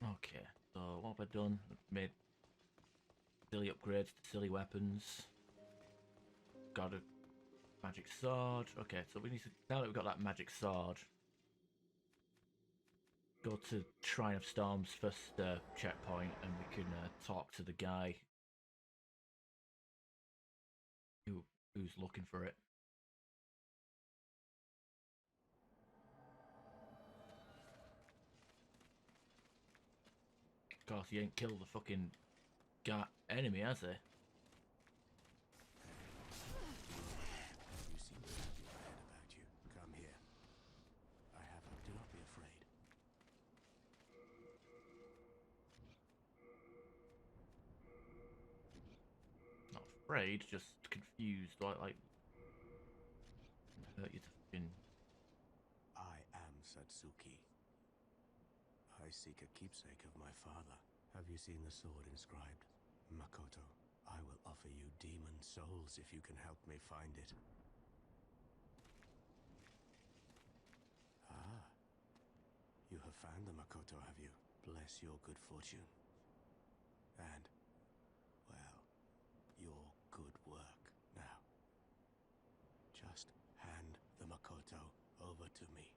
Okay, so what have I done? Made silly upgrades to silly weapons. Got a magic sword. Okay, so we need to, now that we've got that magic sword, go to Shrine of Storm's first checkpoint, and we can talk to the guy who who's looking for it. Of course, he ain't killed the fucking guy enemy, has he? You seem to have your head about you. Come here. I have her. Do not be afraid. Not afraid, just confused. Like hurt you to fucking. I am Satsuki. I seek a keepsake of my father. Have you seen the sword inscribed? Makoto, I will offer you demon souls if you can help me find it. Ah, you have found the Makoto, have you? Bless your good fortune. And, well, your good work. Now, just hand the Makoto over to me.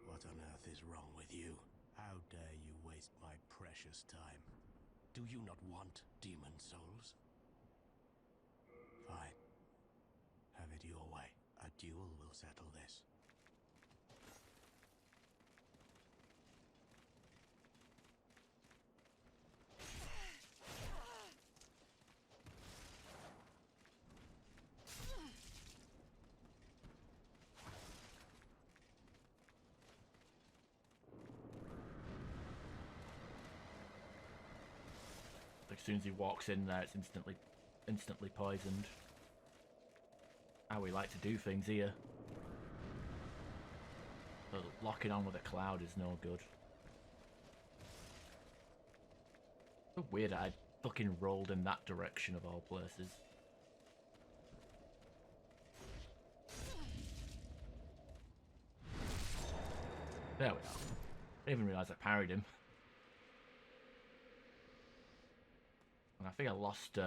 What on earth is wrong with you? How dare you waste my precious time? Do you not want demon souls? Fine. Have it your way. A duel will settle this. Like, as soon as he walks in there, it's instantly poisoned. How we like to do things here. But locking on with a cloud is no good. So weird that I fucking rolled in that direction of all places. There we are. Didn't even realise I parried him. And I think I lost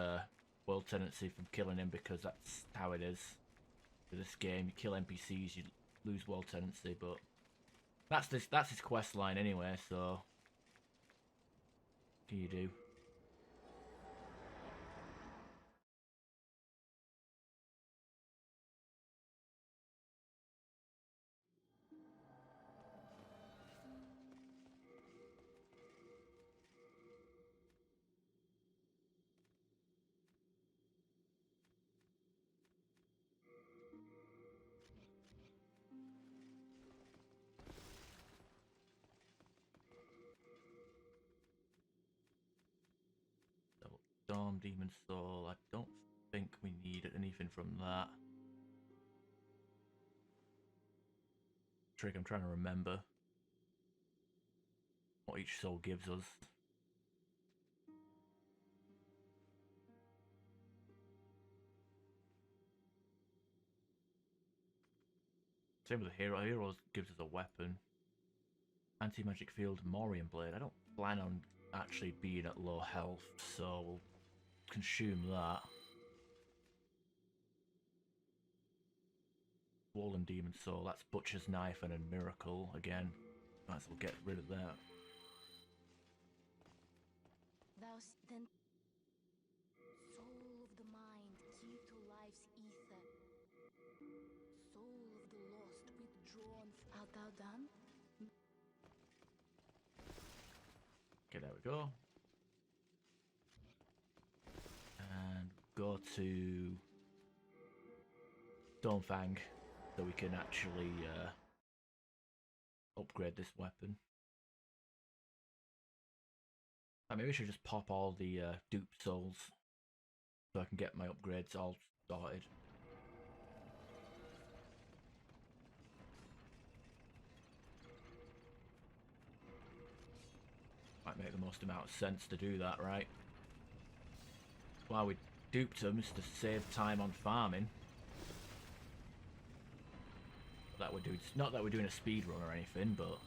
world tendency from killing him because that's how it is. For this game, you kill NPCs, you lose world tendency, but that's his quest line anyway, so what can you do? Double Storm, Demon Soul, I don't think we need anything from that. Trick, I'm trying to remember what each soul gives us. Same with the hero. Heroes gives us a weapon. Anti-magic field, Morian blade. I don't plan on actually being at low health, so we'll consume that. Swollen Demon Soul, that's Butcher's Knife and a Miracle again. Might as well get rid of that. Then soul of the mind, key to life's ether. Soul of the lost, withdrawn. Art thou done? Okay, there we go. And go to Stonefang so we can actually upgrade this weapon. Maybe we should just pop all the dupe souls so I can get my upgrades all sorted. Might make the most amount of sense to do that, right? While we duped them is to save time on farming. That we're doing, not that we're doing a speed run or anything, but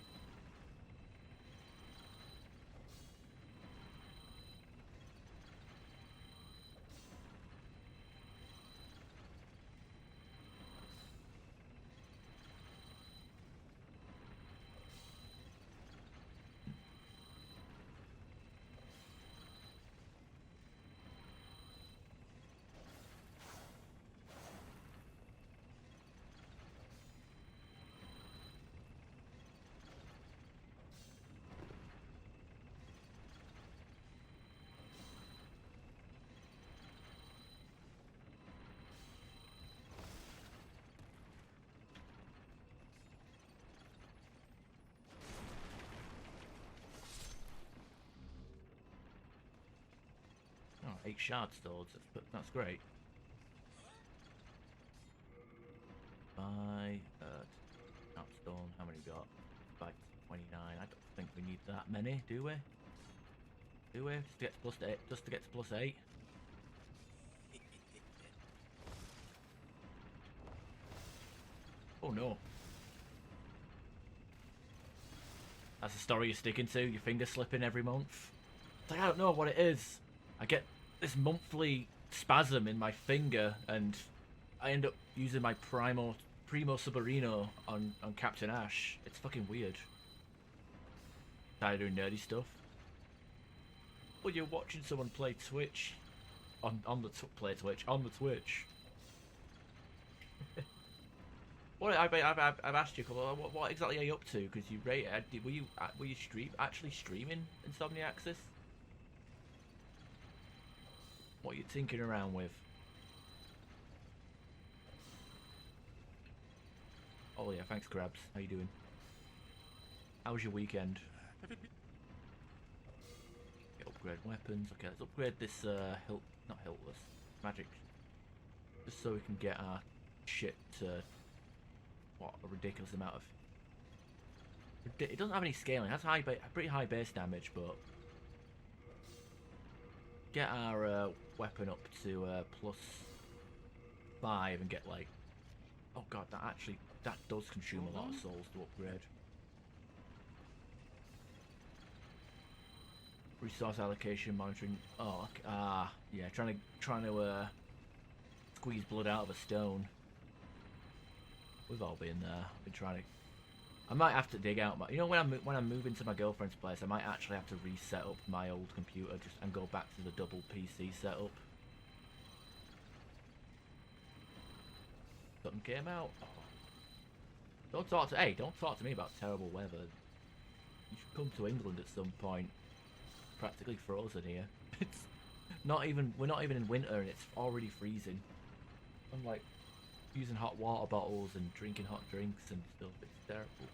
8 shard swords. That's great. By Snapstone, how many we got? Like 29. I don't think we need that many, do we? Do we? Just to get to plus 8. Just to get to plus 8. Oh no. That's the story you're sticking to. Your finger slipping every month. It's like, I don't know what it is. I get this monthly spasm in my finger, and I end up using my Primo Submarino on Captain Ash. It's fucking weird. Tired of doing nerdy stuff. Well, you're watching someone play Twitch on the Twitch. What I've asked you, what exactly are you up to? Because you rate, were you actually streaming Insomniaxis? What are you tinkering around with? Oh yeah, thanks Krabs. How you doing? How was your weekend? Upgrade weapons. Okay, let's upgrade this not hiltless magic, just so we can get our shit to what a ridiculous amount of. It doesn't have any scaling. It has pretty high base damage, but get our weapon up to +5 and get like, oh god, that does consume a lot of souls to upgrade. Resource allocation monitoring. Oh, okay. Yeah, trying to squeeze blood out of a stone. We've all been there. I've been trying to. I might have to dig out my. You know, when I move into my girlfriend's place, I might actually have to reset up my old computer and go back to the double PC setup. Something came out. Oh. Don't talk to me about terrible weather. You should come to England at some point. Practically frozen here. It's not even. We're not even in winter, and it's already freezing. I'm like using hot water bottles and drinking hot drinks and stuff. It's terrible.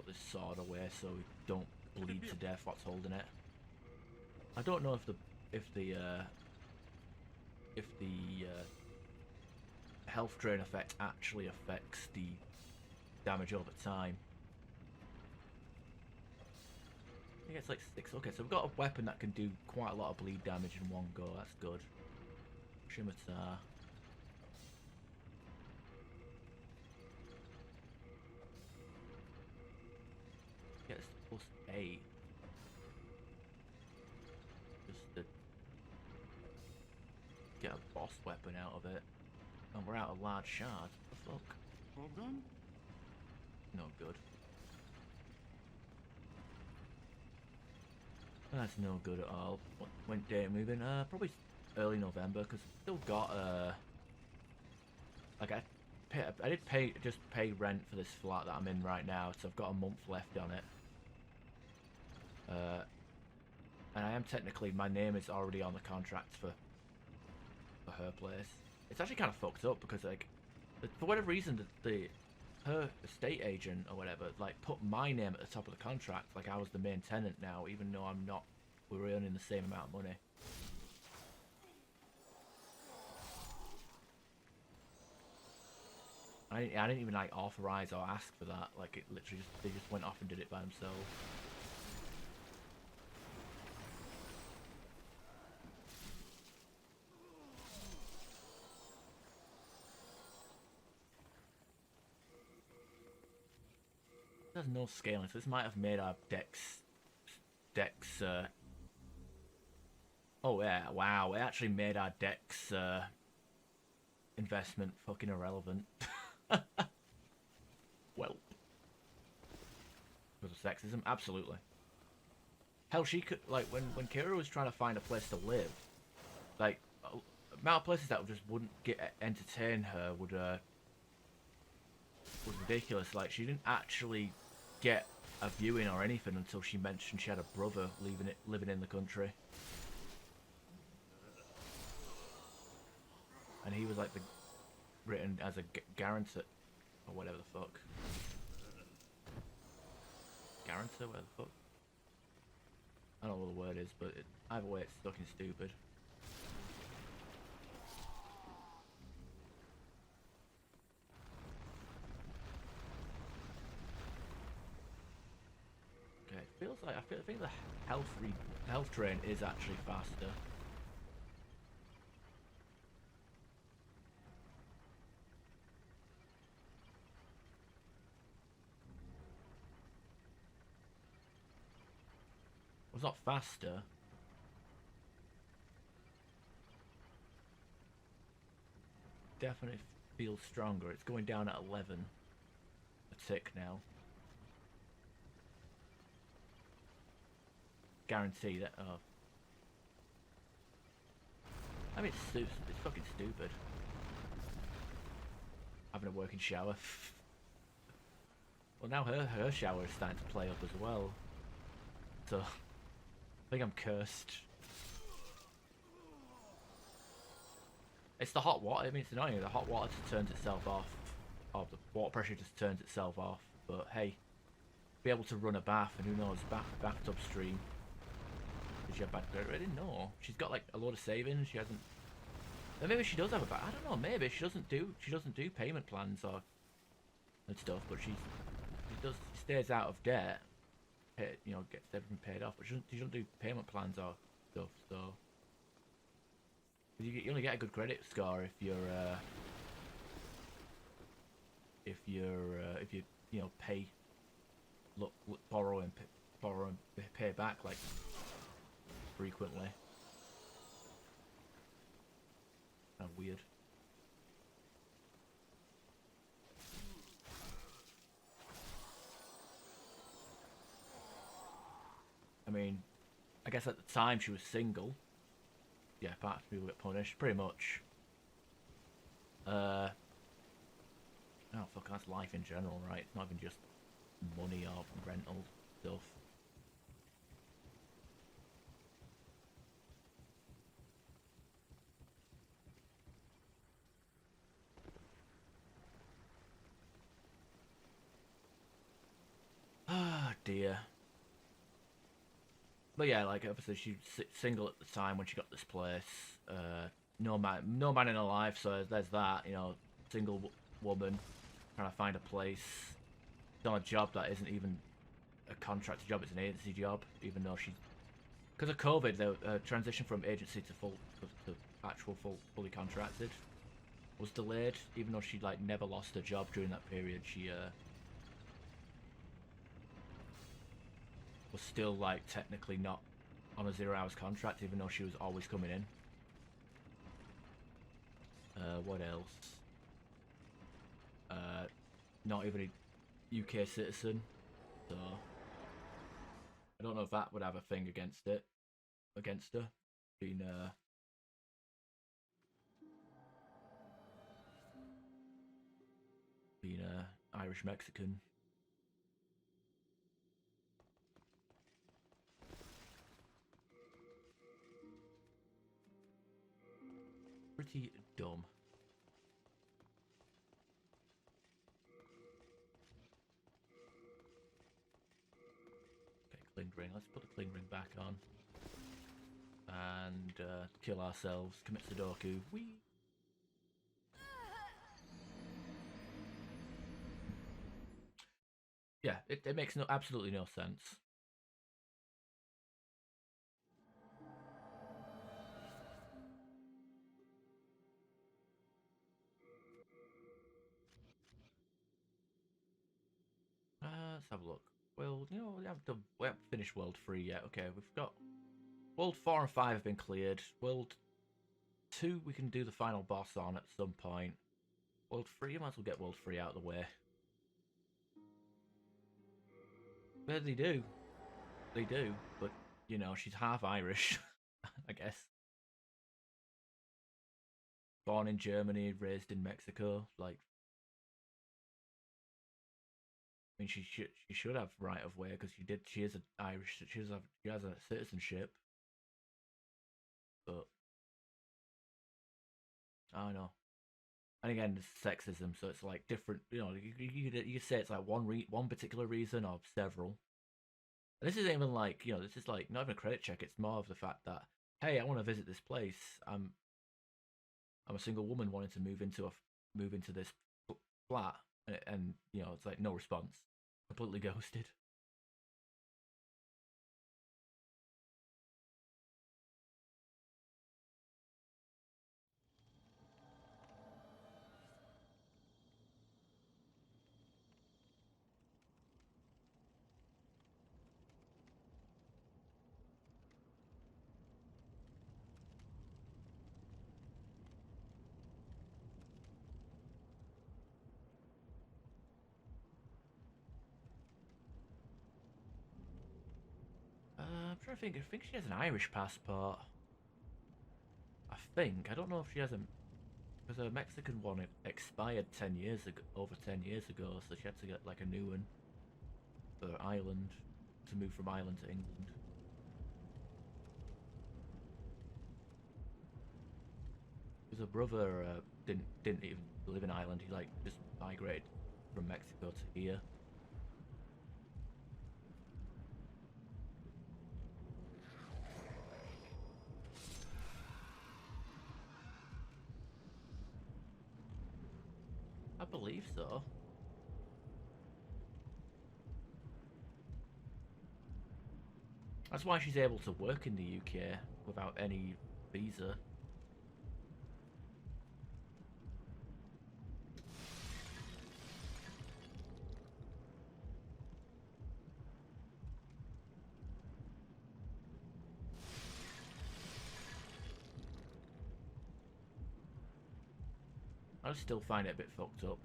This sword away so we don't bleed to death what's holding it. I don't know if the health drain effect actually affects the damage over time. I think it's like 6. Okay, so we've got a weapon that can do quite a lot of bleed damage in one go. That's good. Scimitar. Gets +8. Just to get a boss weapon out of it. And we're out of large shards. What the fuck? All done? No good. That's no good at all. When date moving? Probably early November, because I've still got like I did pay rent for this flat that I'm in right now, so I've got a month left on it. And I am technically, my name is already on the contract for her place. It's actually kind of fucked up because like, for whatever reason, her estate agent or whatever like put my name at the top of the contract, like I was the main tenant now, even though I'm not. We're earning the same amount of money. I didn't even like authorize or ask for that. Like it literally they just went off and did it by themselves. There's no scaling, so this might have made our decks. Oh yeah, wow! It actually made our decks investment fucking irrelevant. Well, because of sexism, absolutely. Hell, she could like when Kira was trying to find a place to live, like amount of places that just wouldn't entertain her would was ridiculous. Like, she didn't actually get a viewing or anything until she mentioned she had a brother living in the country. And he was like written as a guarantor or whatever the fuck. Guarantor, whatever the fuck. I don't know what the word is, but either way, it's fucking stupid. Okay, it feels like I think the health train is actually faster. It's not faster. Definitely feels stronger. It's going down at 11 a tick now. Guarantee that. Oh, I mean, it's fucking stupid. Having a working shower. Well, now her shower is starting to play up as well. So, I think I'm cursed. It's the hot water. I mean, it's annoying. The hot water just turns itself off. Or the water pressure just turns itself off. But hey, be able to run a bath, and who knows, bathtub stream. Did she have bad credit rating? No. She's got like a load of savings. She hasn't. Maybe she does have a bath. I don't know. Maybe she doesn't do payment plans or and stuff. But she stays out of debt. You know, gets everything paid off. But she doesn't do payment plans or stuff. So. You only get a good credit score if you you know pay, borrow and pay back like frequently. Kind of weird. I mean, I guess at the time she was single. Yeah, perhaps people get punished, pretty much. Oh fuck, that's life in general, right? It's not even just money or rental stuff. Ah, dear. But yeah, like obviously she was single at the time when she got this place. No man in her life, so there's that. You know, single woman trying to find a place. She's on a job that isn't even a contracted job; it's an agency job. Even though she, because of COVID, the transition from agency to actual fully contracted was delayed. Even though she like never lost her job during that period, she was still like technically not on a 0 hours contract, even though she was always coming in. What else? Not even a UK citizen, so I don't know if that would have a thing against her, being Irish Mexican. Pretty dumb. Okay, cling ring. Let's put the cling ring back on. And kill ourselves. Commit Sudoku. Whee! Yeah, it makes absolutely no sense. Let's have a look. Well, you know, we haven't finished World 3 yet. Okay, we've got World 4 and 5 have been cleared. World 2 we can do the final boss on at some point. World 3, you might as well get World 3 out of the way. But they do. They do, but, you know, she's half Irish, I guess. Born in Germany, raised in Mexico, like, I mean, she should have right of way because she is an Irish. She has a citizenship, but I don't know. And again, it's sexism, so it's like different. You know, you could say it's like one particular reason or several. And this isn't even like, this is like not even a credit check. It's more of the fact that, hey, I want to visit this place. I'm a single woman wanting to move into this flat, and it's like no response, completely ghosted. I'm trying to think. I think she has an Irish passport. I think. I don't know if she has a because her Mexican one expired 10 years ago, over 10 years ago, so she had to get like a new one for Ireland to move from Ireland to England. Because her brother didn't even live in Ireland. He like just migrated from Mexico to here. I believe so. That's why she's able to work in the UK without any visa. I still find it a bit fucked up.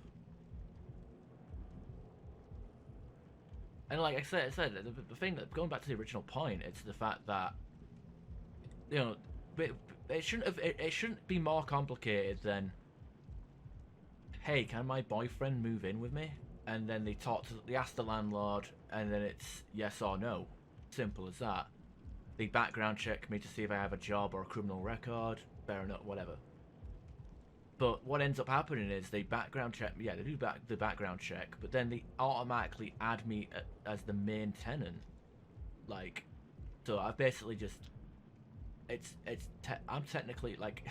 And like I said, the thing that going back to the original point, it's the fact that you know, it shouldn't be more complicated than, hey, can my boyfriend move in with me? And then they ask the landlord, and then it's yes or no, simple as that. They background check me to see if I have a job or a criminal record, fair enough, whatever. But what ends up happening is they background check me. Yeah, they do the background check, but then they automatically add me as the main tenant. Like, so I've basically just I'm technically like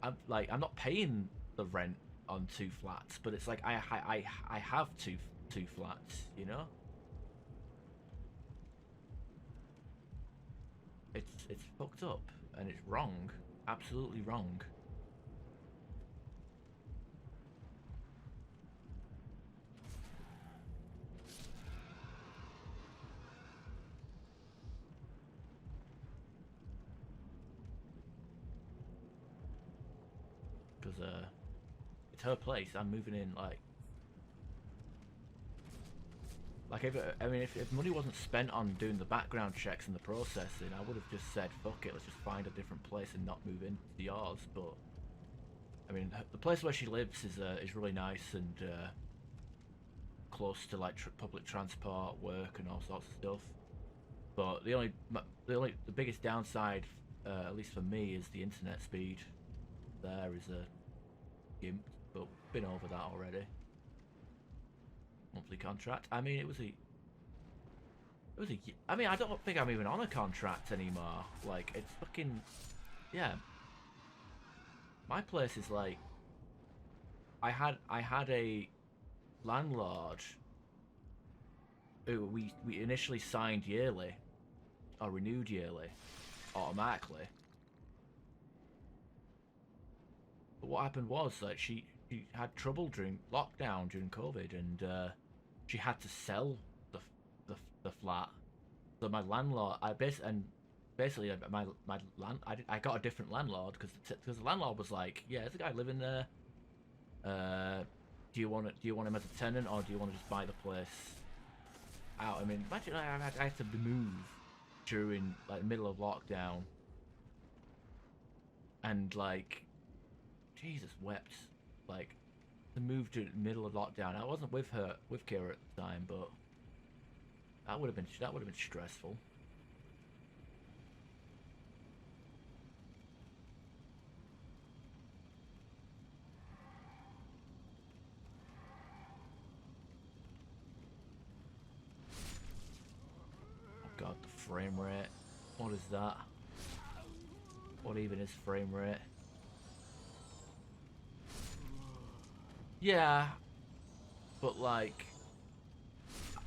I'm not paying the rent on two flats, but it's like I have two flats, you know. It's fucked up and it's wrong, absolutely wrong. Because it's her place. I'm moving in like if money wasn't spent on doing the background checks and the processing, I would have just said fuck it, let's just find a different place and not move into yours. But I mean, the place where she lives is really nice and close to like public transport, work, and all sorts of stuff. But the biggest downside, at least for me, is the internet speed. There is a gimp, but been over that already. Monthly contract. I mean, I mean, I don't think I'm even on a contract anymore. Like, it's fucking, yeah. My place is like, I had a landlord who we initially signed yearly, or renewed yearly, automatically. But what happened was that she had trouble during lockdown during COVID, and she had to sell the flat. So my landlord, basically my land, I got a different landlord because the landlord was like, yeah, there's a guy living there. Do you want him as a tenant or do you want to just buy the place out? I mean, imagine I had to move during like the middle of lockdown, and like Jesus wept, like to move to the middle of lockdown. I wasn't with Kira at the time, but that would have been stressful. Oh God, the frame rate. What is that? What even is frame rate? Yeah, but like,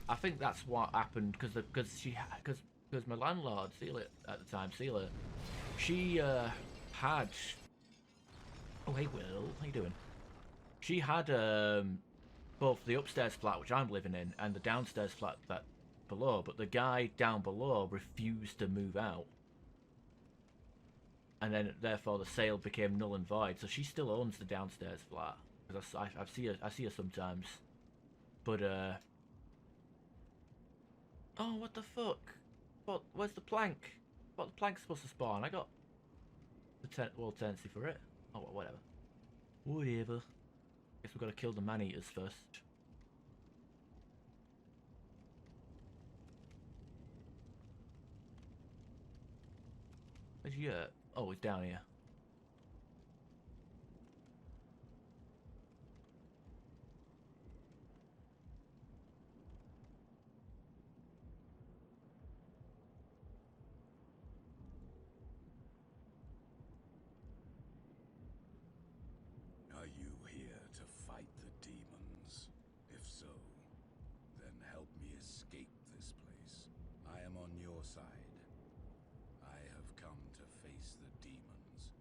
I think that's what happened because my landlord Celia at the time, Celia, she had. Oh hey Will, how you doing? She had both the upstairs flat which I'm living in and the downstairs flat that below, but the guy down below refused to move out, and then therefore the sale became null and void. So she still owns the downstairs flat because I see her sometimes, but oh, what the fuck? What? Where's the plank? What the plank's supposed to spawn? I got the world tendency for it. Oh, well, whatever. Whatever. Guess we've got to kill the man-eaters first. Where's he at? Oh, he's down here. Are you here to fight the demons? If so, then help me escape this place. I am on your side. I have come to face the demons.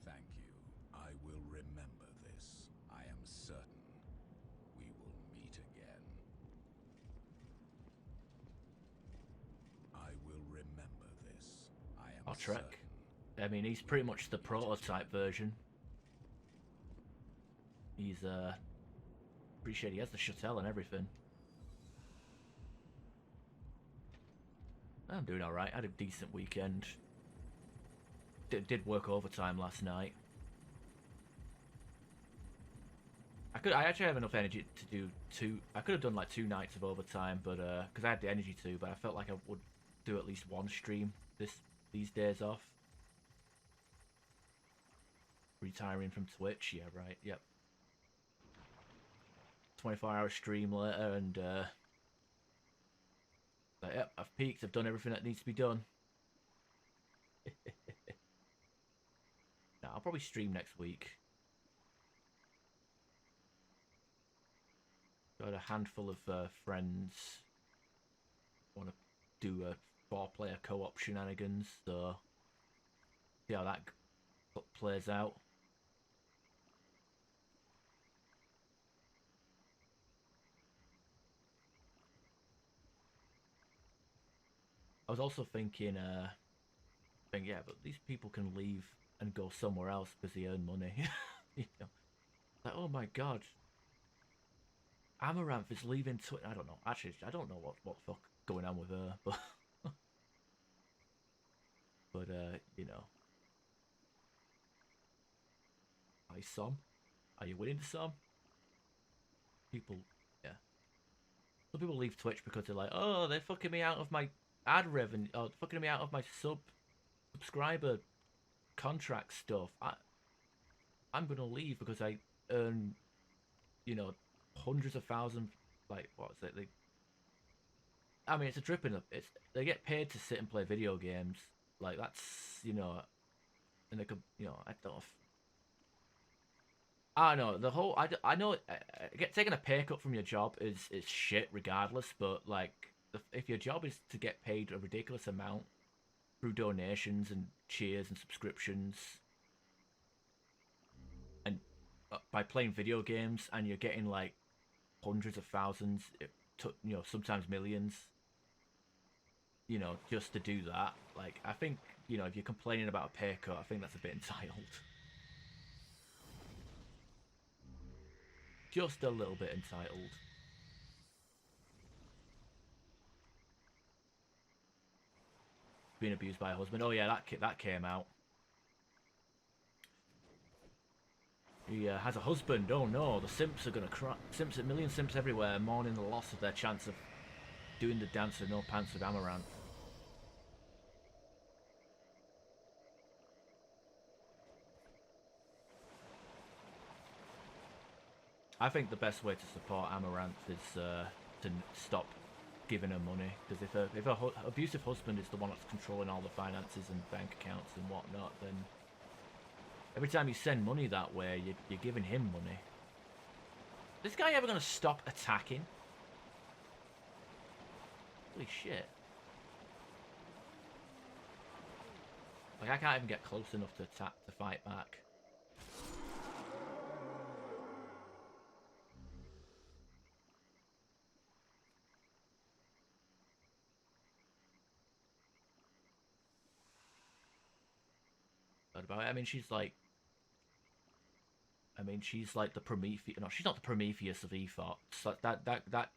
Thank you. I will remember this. I am certain we will meet again. I will remember this. I am I'll Trek. certain. I mean, he's pretty much the prototype version. He's appreciate he has the shuttle and everything. I'm doing all right. I had a decent weekend. Did work overtime last night. I actually have enough energy to do two. I could have done like 2 nights of overtime, but because I had the energy to. But I felt like I would do at least 1 stream these days off. Retiring from Twitch, yeah, right, yep. 24-hour stream later, and like, yep, I've peaked. I've done everything that needs to be done. Nah, I'll probably stream next week. Got a handful of friends want to do a 4-player co-op shenanigans, so see how that plays out. I was also thinking, yeah, but these people can leave and go somewhere else because they earn money. You know, like, oh my god, Amaranth is leaving Twitch. I don't know. Actually, I don't know what the fuck going on with her, but but you know, hi Som, are you winning Som? People, yeah. Some people leave Twitch because they're like, oh, they're fucking me out of my ad revenue, or fucking me out of my subscriber contract stuff. I'm gonna leave because I earn, you know, hundreds of thousands. Like, what is it? I mean, it's a drip in the. They get paid to sit and play video games. Like, that's, you know, and they could, you know, I don't know. I don't know, the whole. I know taking a pay cut from your job is shit regardless, but like if your job is to get paid a ridiculous amount through donations and cheers and subscriptions, and by playing video games, and you're getting like hundreds of thousands, you know, sometimes millions, you know, just to do that. Like, I think, you know, if you're complaining about a pay cut, I think that's a bit entitled. Just a little bit entitled. being abused by a husband. Oh yeah, that came out. He has a husband. Oh no, the simps are gonna cry. Simps, a million simps everywhere, mourning the loss of their chance of doing the dance with no pants with Amaranth. I think the best way to support Amaranth is to stop giving her money, because if her abusive husband is the one that's controlling all the finances and bank accounts and whatnot, then every time you send money that way, you're giving him money. Is this guy ever gonna stop attacking? Holy shit! Like, I can't even get close enough to fight back. About it. I mean, she's like the Prometheus. No, she's not the Prometheus of EFOT. So that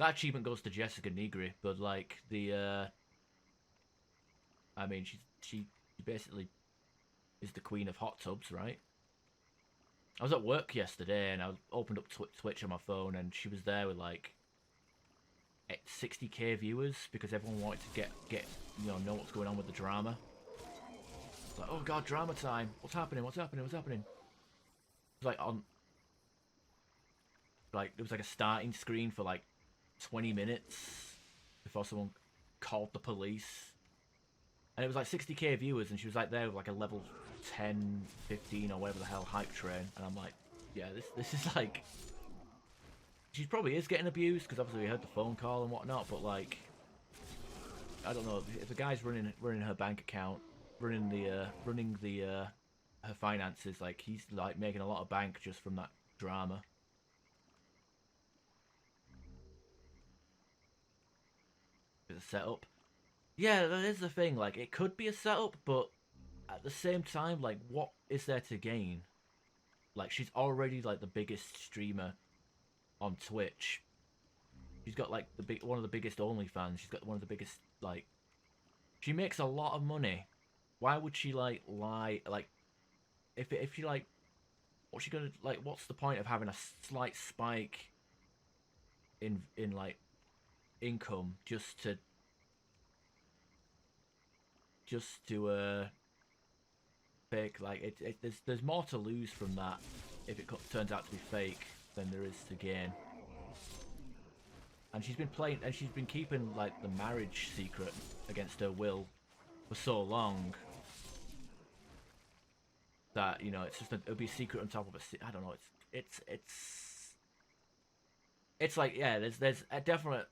achievement goes to Jessica Nigri, but like the I mean, she basically is the queen of hot tubs, right? I was at work yesterday and I opened up Twitch on my phone, and she was there with like 60k viewers because everyone wanted to get know what's going on with the drama. It's like, oh god, drama time! What's happening? What's happening? What's happening? It was like there was like a starting screen for like 20 minutes before someone called the police, and it was like 60k viewers, and she was like there with like a level 10, 15 or whatever the hell hype train, and I'm like, yeah, this is like, she probably is getting abused because obviously we heard the phone call and whatnot, but like, I don't know if the guy's running her bank account, running her finances, like he's like making a lot of bank just from that drama. It's a setup. Yeah, that is the thing. Like, it could be a setup, but at the same time, like, what is there to gain? Like, she's already like the biggest streamer on Twitch. She's got like one of the biggest OnlyFans. She's got one of the biggest, like, she makes a lot of money. Why would she like lie? Like, if she like, what's she gonna like? What's the point of having a slight spike in like income just to fake? Like, there's more to lose from that if it turns out to be fake than there is to gain. And she's been keeping like the marriage secret against her will for so long that, you know, it's just it'll be a secret on top of I don't know. It's like, yeah, there's a definite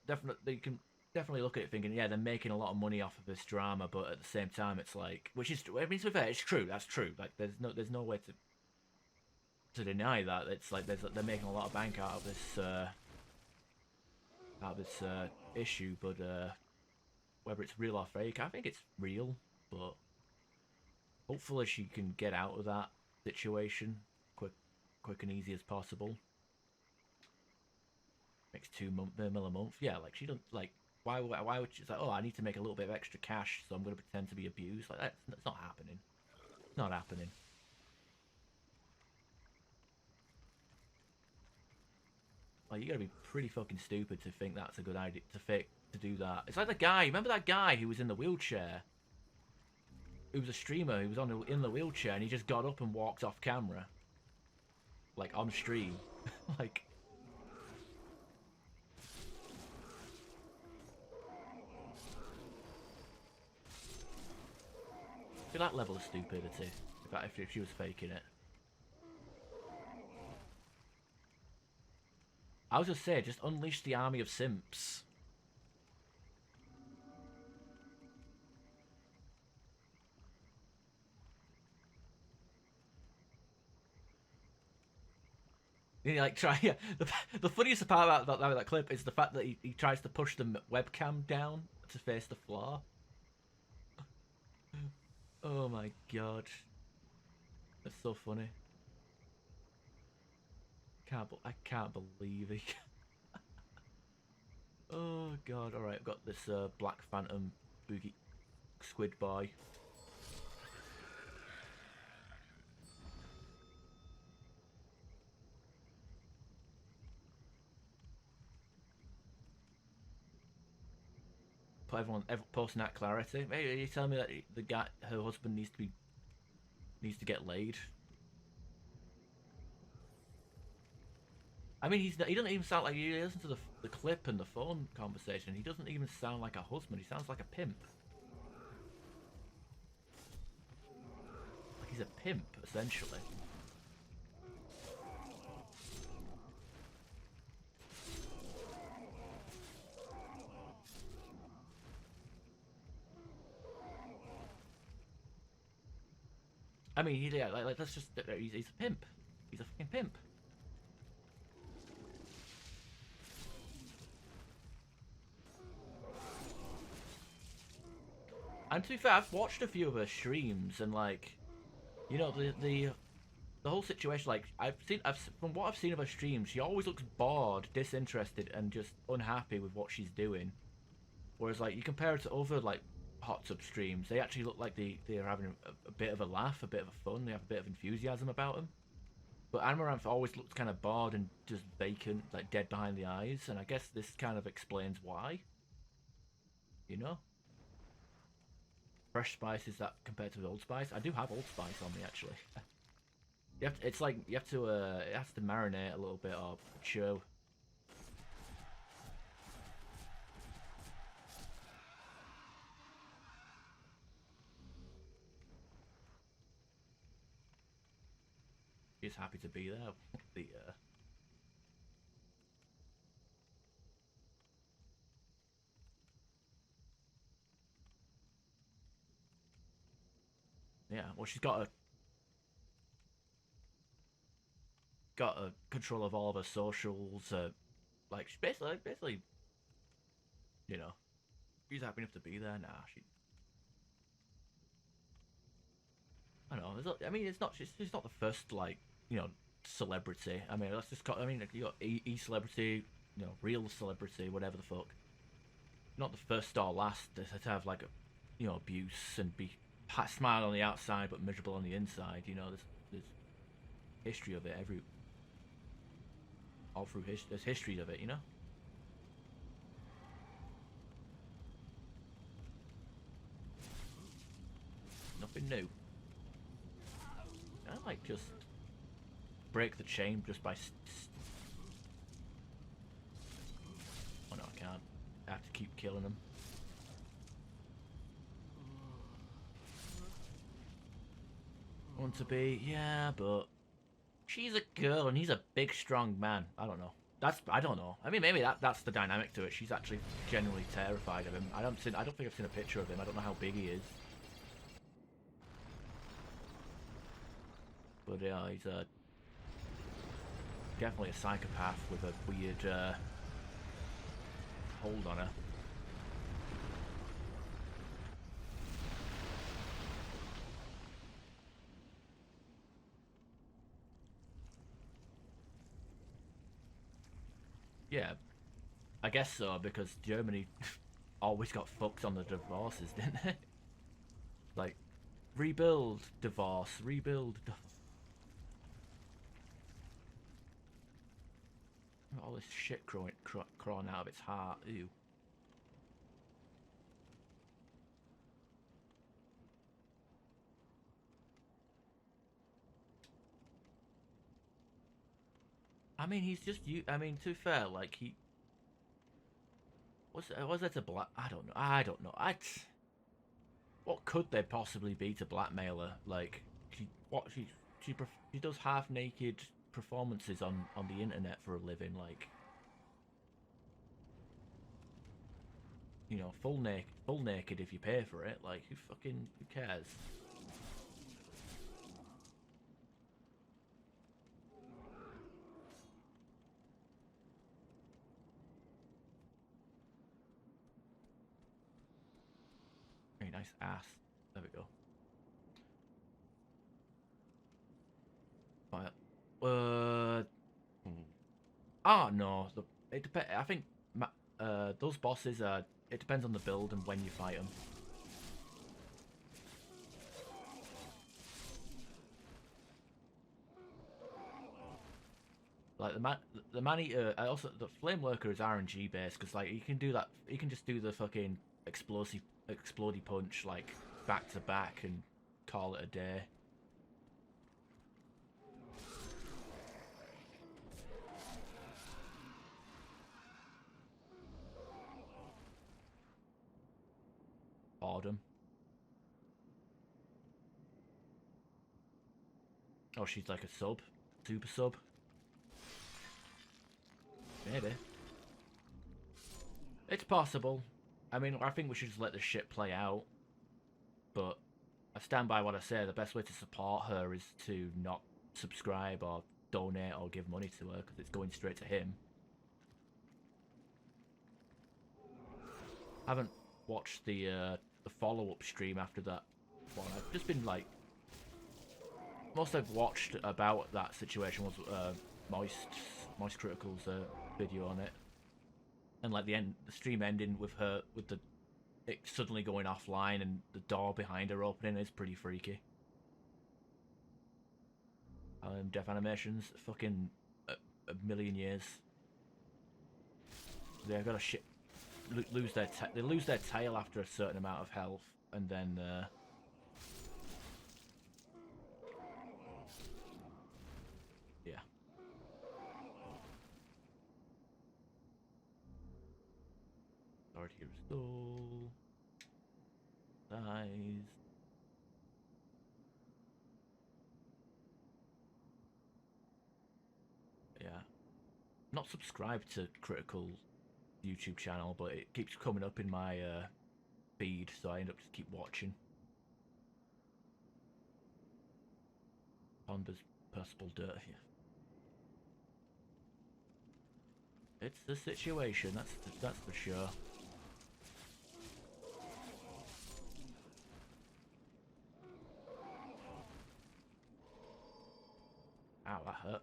you can definitely look at it thinking, yeah, they're making a lot of money off of this drama, but at the same time, it's like, which is, I mean, to be fair, it's true. That's true. Like, there's no way to deny that. It's like they're making a lot of bank out of this issue, but whether it's real or fake, I think it's real. But hopefully, she can get out of that situation quick and easy as possible. Makes $2 mil a month. Yeah, like, she don't like. Why would she? It's like, oh, I need to make a little bit of extra cash, so I'm going to pretend to be abused. Like, that's not happening. Not happening. Like, you got to be pretty fucking stupid to think that's a good idea to do that. It's like the guy. Remember that guy who was in the wheelchair? Who was a streamer who was in the wheelchair, and he just got up and walked off camera, like on stream, like. That level of stupidity, if she was faking it. I was just saying, just unleash the army of simps. You know, like, try. Yeah, the funniest part about that clip is the fact that he tries to push the webcam down to face the floor. Oh my god, that's so funny. I can't believe it. Oh god. All right, I've got this Black Phantom boogie squid boy. Put everyone posting that clarity. Hey, are you telling me that the guy, her husband, needs to get laid? I mean, he doesn't even sound like, you listen to the clip and the phone conversation. He doesn't even sound like a husband. He sounds like a pimp. Like he's a pimp, essentially. I mean, yeah, like that's just, he's a pimp. He's a fucking pimp. And to be fair, I've watched a few of her streams, and like, you know, the whole situation. Like, from what I've seen of her streams, she always looks bored, disinterested, and just unhappy with what she's doing. Whereas, like, you compare it to other like hot tub streams, they actually look like they're having a bit of a laugh, a bit of a fun. They have a bit of enthusiasm about them. But Amaranth always looks kind of bored and just vacant, like dead behind the eyes. And I guess this kind of explains why. You know. Fresh spice is that compared to Old Spice? I do have Old Spice on me actually. It's like you have to it has to marinate a little bit or chill. He's happy to be there. The yeah, well she's got a control of all of her socials. Like she's basically, you know, she's happy enough to be there. Nah, she. I don't know. I mean, it's not. She's not the first like, you know, celebrity. I mean, let's just. I mean, you got celebrity, you know, real celebrity, whatever the fuck. Not the first or last to have like a, you know, abuse and be smile on the outside but miserable on the inside. You know, there's history of it all through there's history of it. You know. Nothing new. I might just break the chain just by. Oh no, I can't. I have to keep killing them. Want to be, yeah, but she's a girl and he's a big, strong man. I don't know. I don't know. I mean, maybe that's the dynamic to it. She's actually genuinely terrified of him. I don't think I've seen a picture of him. I don't know how big he is. But yeah, he's definitely a psychopath with a weird hold on her. Yeah, I guess so, because Germany always got fucked on the divorces, didn't it? Like, rebuild, divorce, rebuild. All this shit crawling out of its heart. Ew. I mean, he's just you. I mean, to be fair, like was that a black? I don't know. I don't know. What could there possibly be to blackmail her? Like, she does half naked performances on the internet for a living. Like, you know, full naked if you pay for it. Like, who cares? Very nice ass. There we go. But, no. It depends. I think those bosses are. It depends on the build and when you fight them. Like the man eater, also the flame lurker is RNG based because like you can do that. You can just do the fucking explodey punch like back to back and call it a day. Boredom. Oh, she's like a sub, super sub. Maybe. It's possible. I mean, I think we should just let this shit play out. But I stand by what I say. The best way to support her is to not subscribe or donate or give money to her because it's going straight to him. I haven't watched the follow-up stream after that one. I've just been like... Most I've watched about that situation was Moist Critical's video on it. And like the stream ending with her, with it suddenly going offline and the door behind her opening is pretty freaky. Death animations, fucking a million years. They've got to they lose their tail after a certain amount of health, and then yeah. Authority restore. Dies. Yeah. Not subscribed to Critical YouTube channel, but it keeps coming up in my feed, so I end up just keep watching. Honda's Percival Dirt here. It's the situation, that's for sure. Ow, that hurt.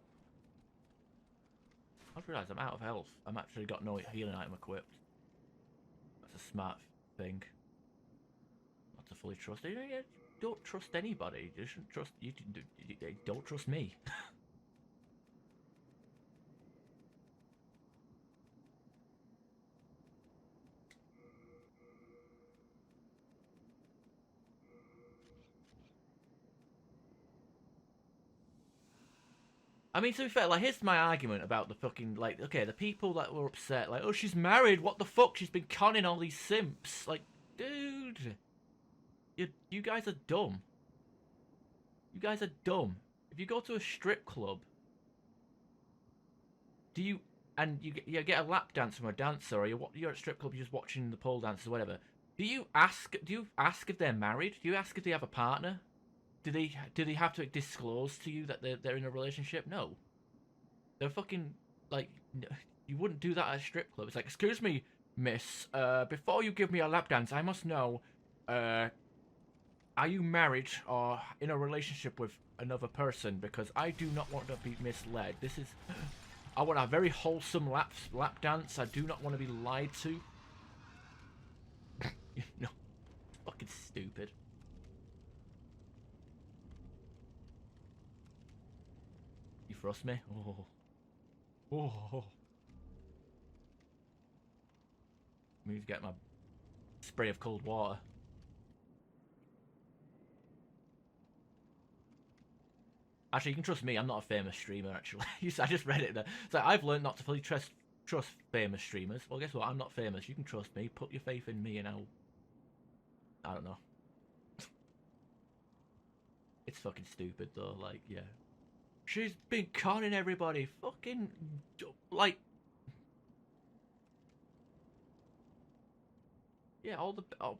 I've realised I'm out of health. I'm actually got no healing item equipped. That's a smart thing. Not to fully trust. You don't trust anybody. You shouldn't trust. You don't trust me. I mean, to be fair, like, here's my argument about the fucking, like, okay, the people that were upset, like, oh, she's married, what the fuck, she's been conning all these simps. Like, dude, you guys are dumb. You guys are dumb. If you go to a strip club, you get a lap dance from a dancer, or you're at a strip club, you're just watching the pole dancers or whatever, do you ask if they're married? Do you ask if they have a partner? Do they have to disclose to you that they're in a relationship? No. They're fucking, like, you wouldn't do that at a strip club. It's like, excuse me, miss, before you give me a lap dance, I must know, are you married or in a relationship with another person? Because I do not want to be misled. I want a very wholesome lap dance. I do not want to be lied to. You know, fucking stupid. You frost me? Oh. Oh. I need to get my spray of cold water. Actually, you can trust me. I'm not a famous streamer, actually. I just read it there. So I've learned not to fully trust famous streamers. Well, guess what? I'm not famous. You can trust me. Put your faith in me and I don't know. It's fucking stupid, though. Like, yeah. She's been conning everybody. Fucking, like... Yeah, all the... Oh.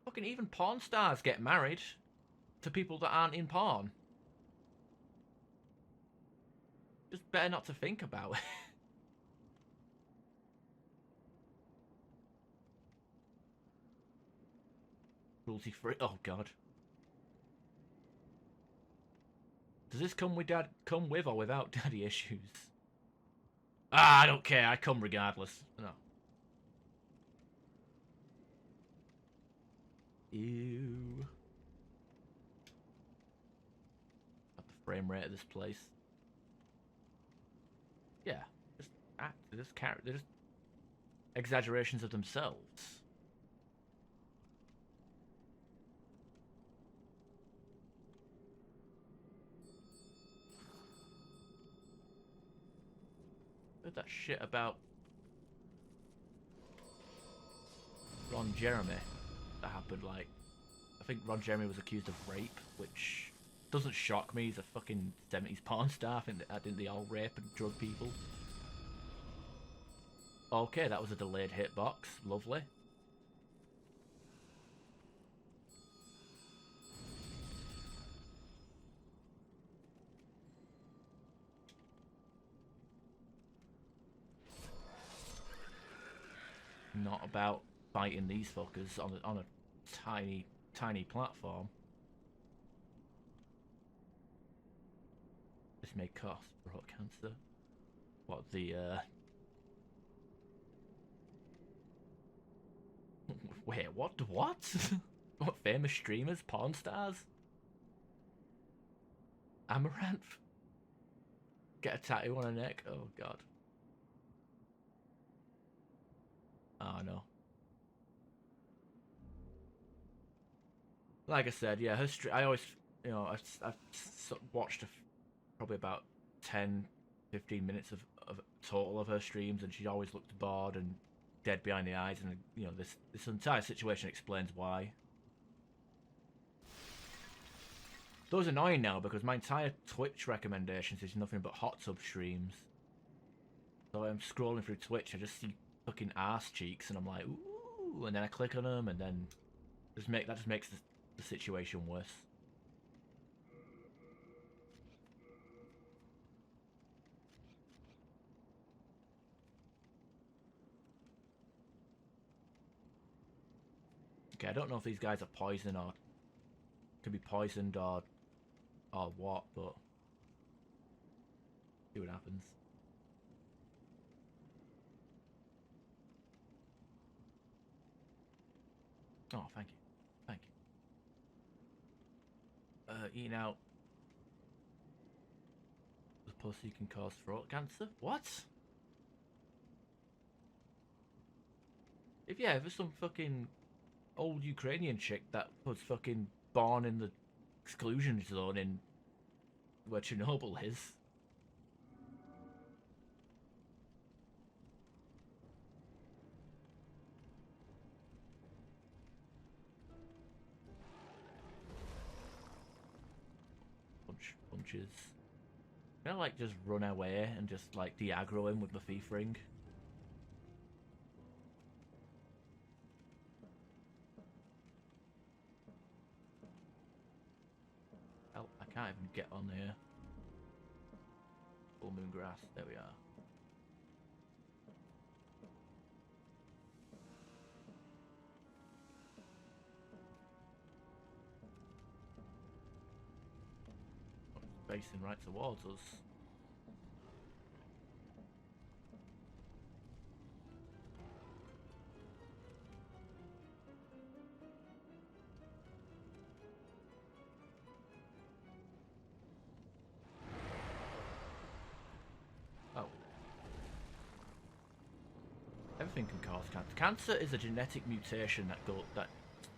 Fucking even porn stars get married to people that aren't in porn. Just better not to think about it. Cruelty free. Oh god. Does this come with or without daddy issues? Ah, I don't care. I come regardless. No. Ew. frame rate of this place. Yeah, just act. They're just exaggerations of themselves. Heard that shit about Ron Jeremy that happened. Like, I think Ron Jeremy was accused of rape, which doesn't shock me. He's a fucking 70s porn star. I think they all rape and drug people. Okay, that was a delayed hitbox. Lovely. Not about fighting these fuckers on a tiny platform. This may cause throat cancer. What the Wait, what? What? What famous streamers? Porn stars? Amaranth? Get a tattoo on her neck? Oh god. Oh no. Like I said, yeah, her I always, I've watched probably about 10-15 minutes of total of her streams, and she always looked bored and dead behind the eyes, and this entire situation explains why. Though it's annoying now because my entire Twitch recommendations is nothing but hot tub streams. So I'm scrolling through Twitch, I just see fucking ass cheeks, and I'm like, ooh, and then I click on them, and then that just makes the situation worse. Okay, I don't know if these guys are poison or could be poisoned or what, but see what happens. Oh, thank you. Thank you. Eating out the pussy can cause throat cancer? What? If there's some fucking old Ukrainian chick that was fucking born in the exclusion zone in where Chernobyl is. Punches. Can I like just run away and just like de-aggro him with my thief ring? Hell, I can't even get on here. Full moon grass. There we are. Facing right towards us. Oh. Everything can cause cancer. Cancer is a genetic mutation that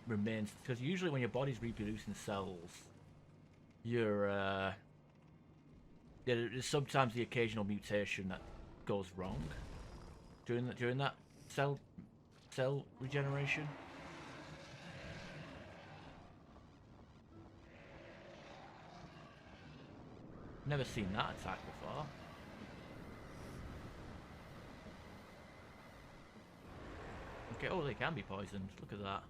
remains, because usually when your body's reproducing cells, there's sometimes the occasional mutation that goes wrong during that cell regeneration. Never seen that attack before. Okay, oh, they can be poisoned. Look at that.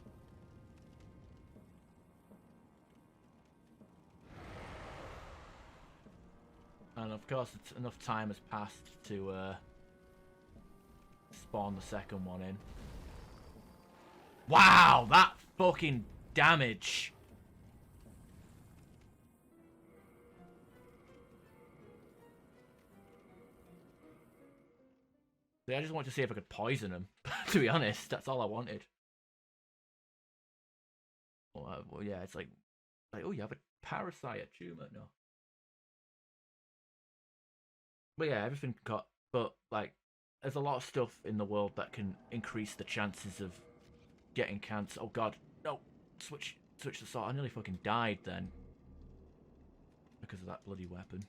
And of course, enough time has passed to spawn the second one in. Wow, that fucking damage! See, I just wanted to see if I could poison him. To be honest, that's all I wanted. Well, yeah, it's like, oh, you have a parasite, a tumor, no. But yeah, everything got. But like, there's a lot of stuff in the world that can increase the chances of getting cancer. Oh God, no! Switch the sword. I nearly fucking died then because of that bloody weapon.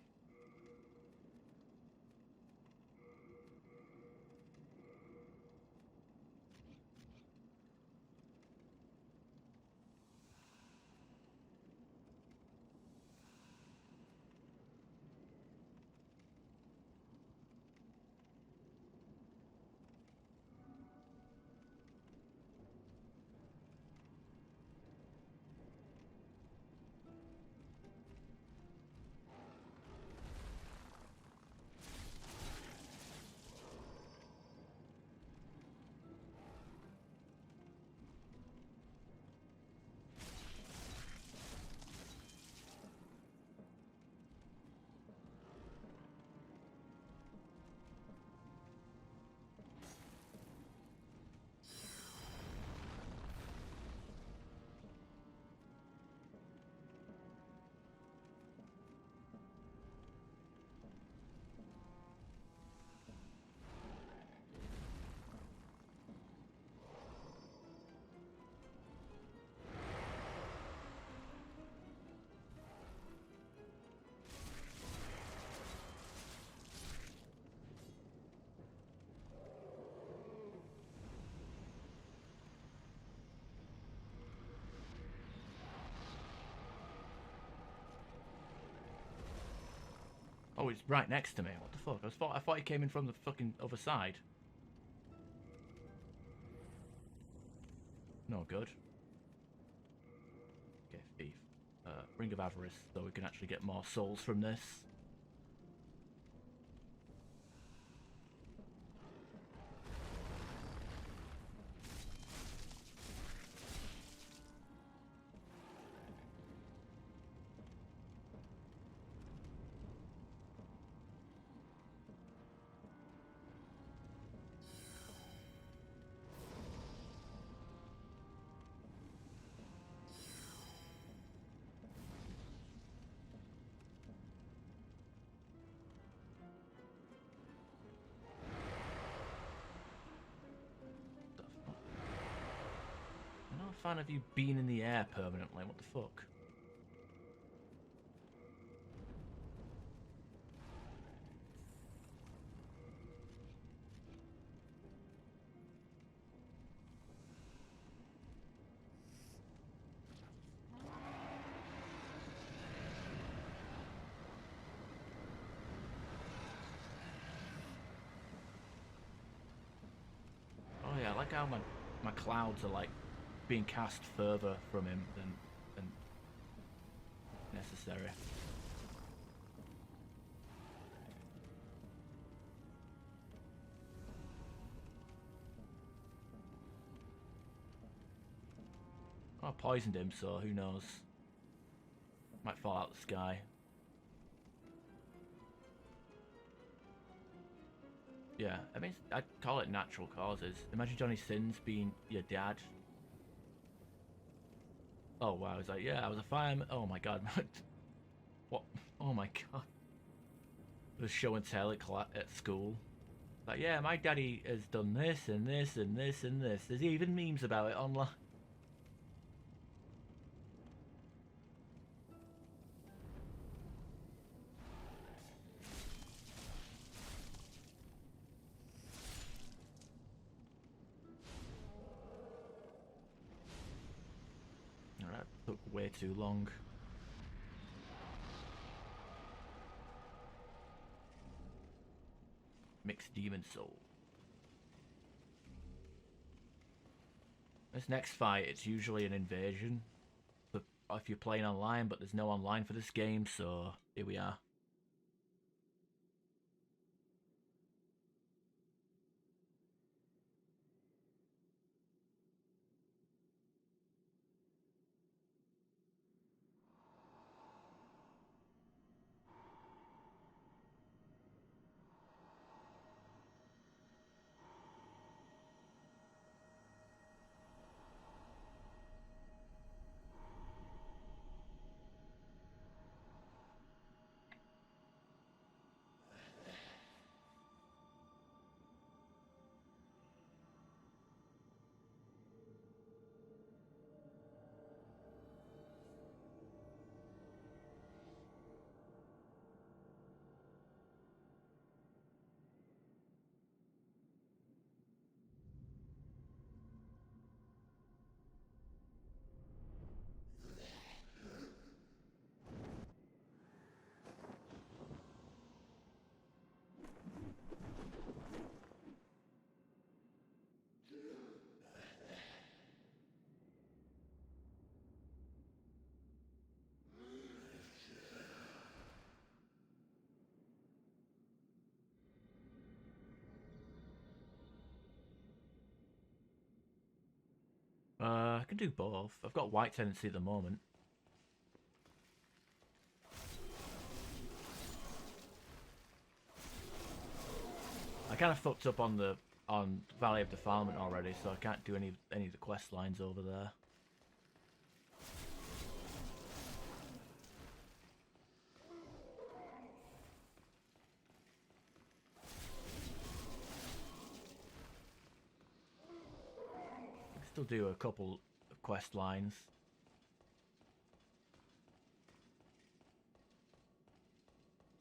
Oh, it's right next to me. What the fuck? I thought he came in from the fucking other side. No good. Okay, thief. Ring of Avarice, so we can actually get more souls from this. I'm not a fan of you being in the air permanently. What the fuck? Oh yeah, I like how my clouds are like being cast further from him than necessary. Oh, I poisoned him, so who knows? Might fall out the sky. Yeah, I mean, I'd call it natural causes. Imagine Johnny Sins being your dad. Oh wow, he's like, yeah, I was a fireman. Oh my god, what? Oh my god. The show and tell at school. Like, yeah, my daddy has done this and this and this and this. There's even memes about it online. That took way too long. Mixed demon soul. This next fight, it's usually an invasion. But if you're playing online, but there's no online for this game, so here we are. I can do both. I've got white tendency at the moment. I kind of fucked up on Valley of Defilement already, so I can't do any of the quest lines over there. I can still do a couple of quest lines.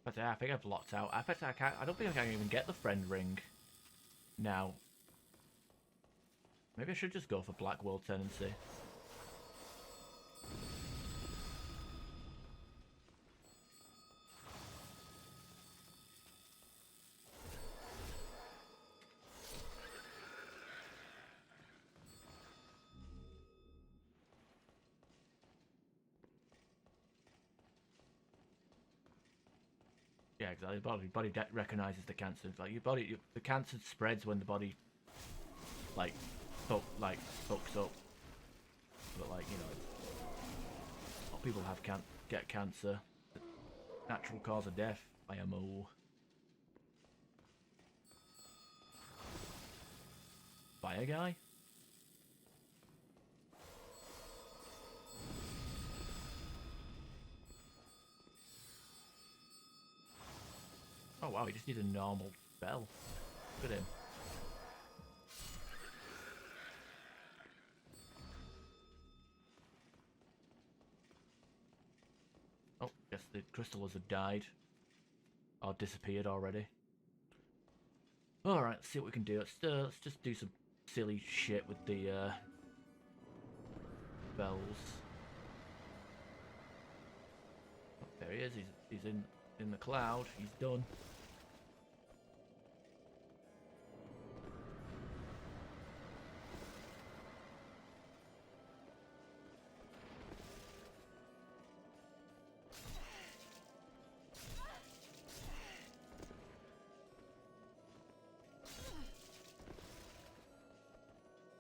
But yeah, I think I've locked out. I bet I can't. I don't think I can even get the friend ring now. Maybe I should just go for Black World Tendency. Yeah, exactly. Body recognizes the cancer. Like the cancer spreads when the body, like, fucks up. But like, you know, a lot of people get cancer. Natural cause of death. IMO. Fire guy. Oh wow, he just did a normal spell. Look at him. Oh, guess the crystals have died. Or disappeared already. Alright, let's see what we can do. Let's just do some silly shit with the bells. Oh, there he is, he's in the cloud, he's done.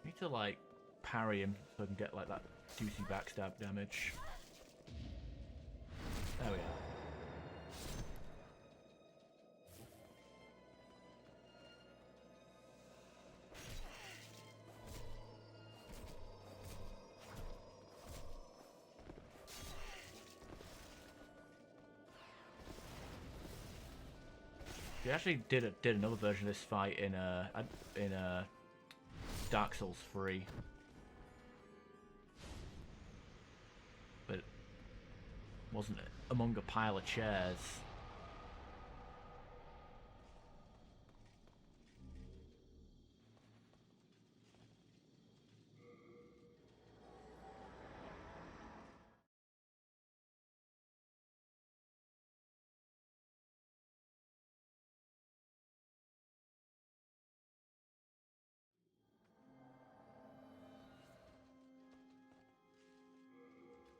Need to like parry him so I can get like that juicy backstab damage. There we are. We actually did another version of this fight in Dark Souls 3. But it wasn't among a pile of chairs.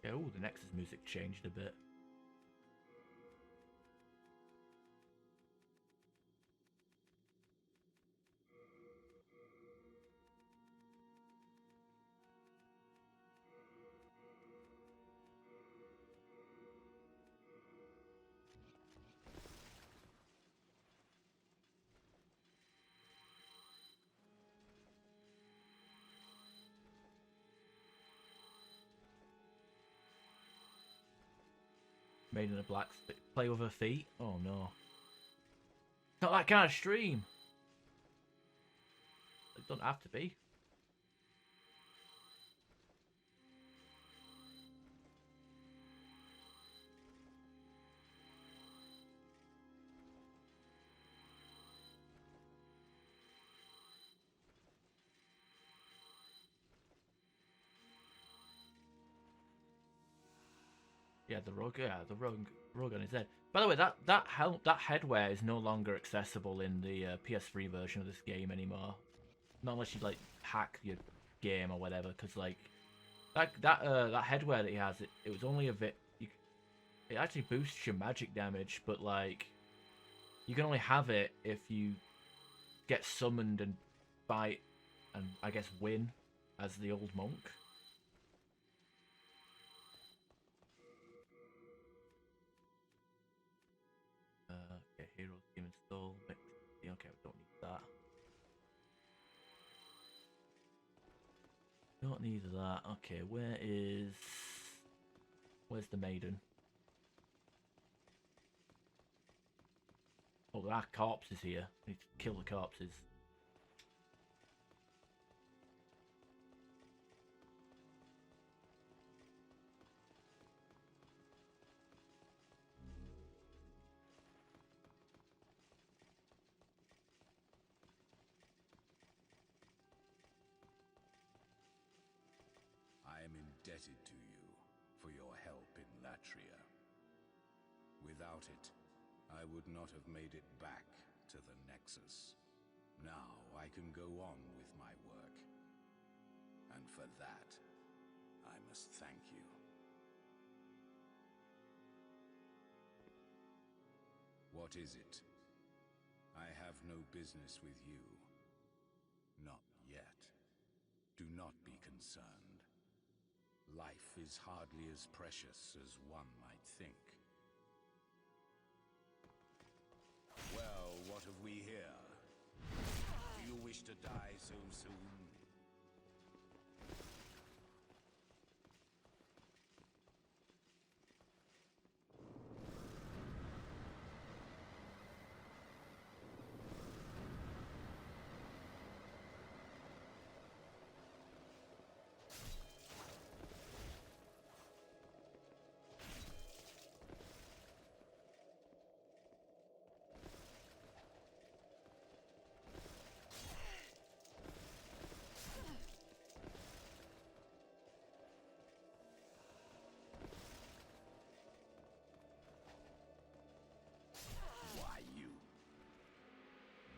Yeah, ooh, the Nexus music changed a bit. Made in a black play with her feet? Oh no. Not that kind of stream! It doesn't have to be. Yeah, the rug on his head. By the way, that headwear is no longer accessible in the PS3 version of this game anymore. Not unless you like hack your game or whatever, because like that headwear that he has, it was only a bit. It actually boosts your magic damage, but like you can only have it if you get summoned and fight and I guess win. as the old monk. Okay, heroes game install. Okay, we don't need that. Don't need that. Okay, where's the maiden? Oh, there are corpses here. We need to kill the corpses. I am indebted to you for your help in Latria. Without it, I would not have made it back to the Nexus. Now I can go on with my work. And for that, I must thank you. What is it? I have no business with you. Not yet. Do not be concerned. Life is hardly as precious as one might think. Well, what have we here? Do you wish to die so soon?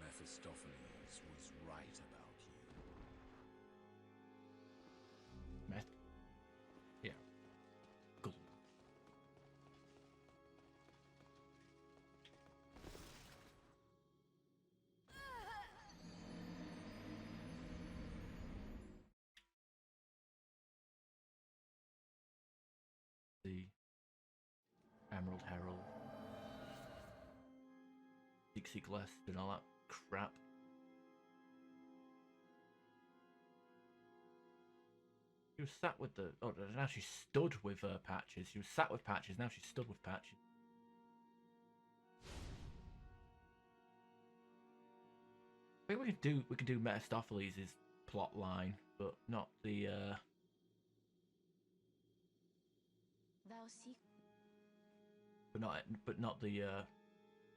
Mephistopheles was right about you. Meth? Yeah. Cool. The Emerald Herald. Dixie Glass and all that crap. She was sat with the... Oh, now she stood with Patches. She was sat with Patches, now she stood with Patches. I think we could do Mephistopheles' plot line, but not the Thou seek but not the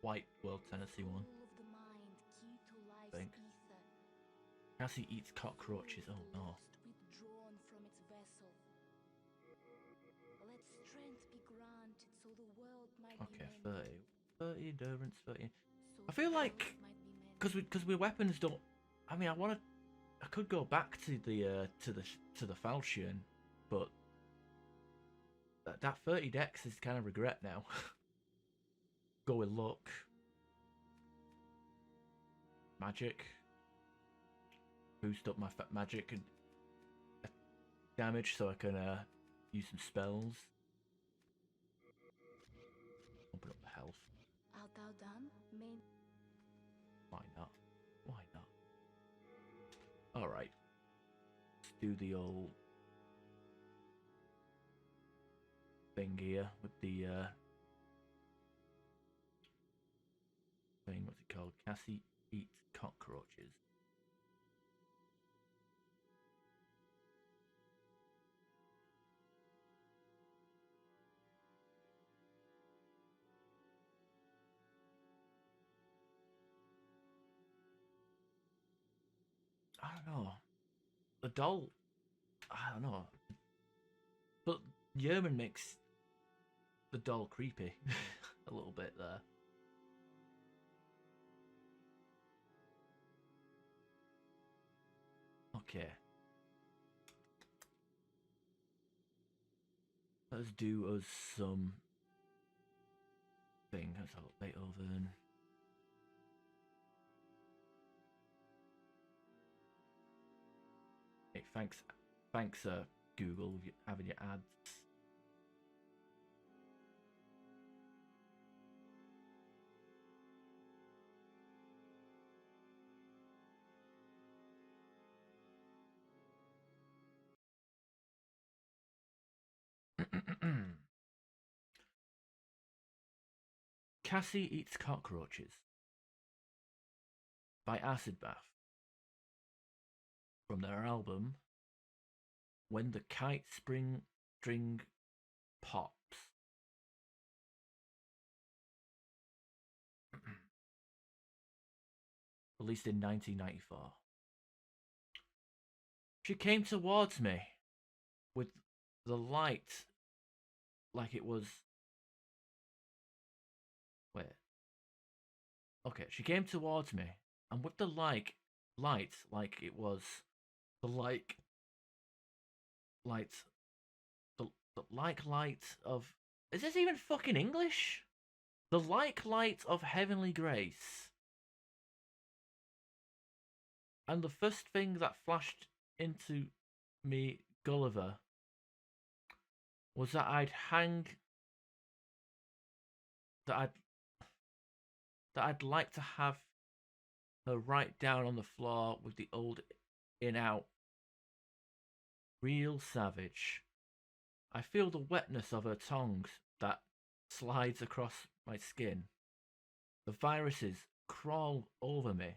White World Tennessee one. full of the mind, key to life's Think. ether. Cassie eats cockroaches. Oh no. Lost, withdrawn from its vessel. Let strength be granted so the world might Okay, be mended. 30 endurance, 30. So I feel the like world might be mended. because we weapons don't. I mean, I could go back to the falchion, but that 30 dex is kind of regret now. Go with luck. Magic. Boost up my magic and damage so I can use some spells. Open up the health. Art thou done? Main Why not? Why not? Alright. Let's do the old thing here with the thing, what's it called? Cassie eats cockroaches. I don't know. The doll, I don't know. But Yerman makes the doll creepy a little bit there. Okay. Let's do us some thing. Let's have a Beethoven. Thanks, Google, having your ads. Cassie Eats Cockroaches by Acid Bath from their album When the Kite Spring String Pops. Released in 1994. She came towards me with the light like it was. Wait. Okay, she came towards me and with the light like it was the light the light of. Is this even fucking English? The light of heavenly grace. And the first thing that flashed into me, Gulliver, was that I'd like to have her right down on the floor with the old in out. Real savage. I feel the wetness of her tongues that slides across my skin. The viruses crawl over me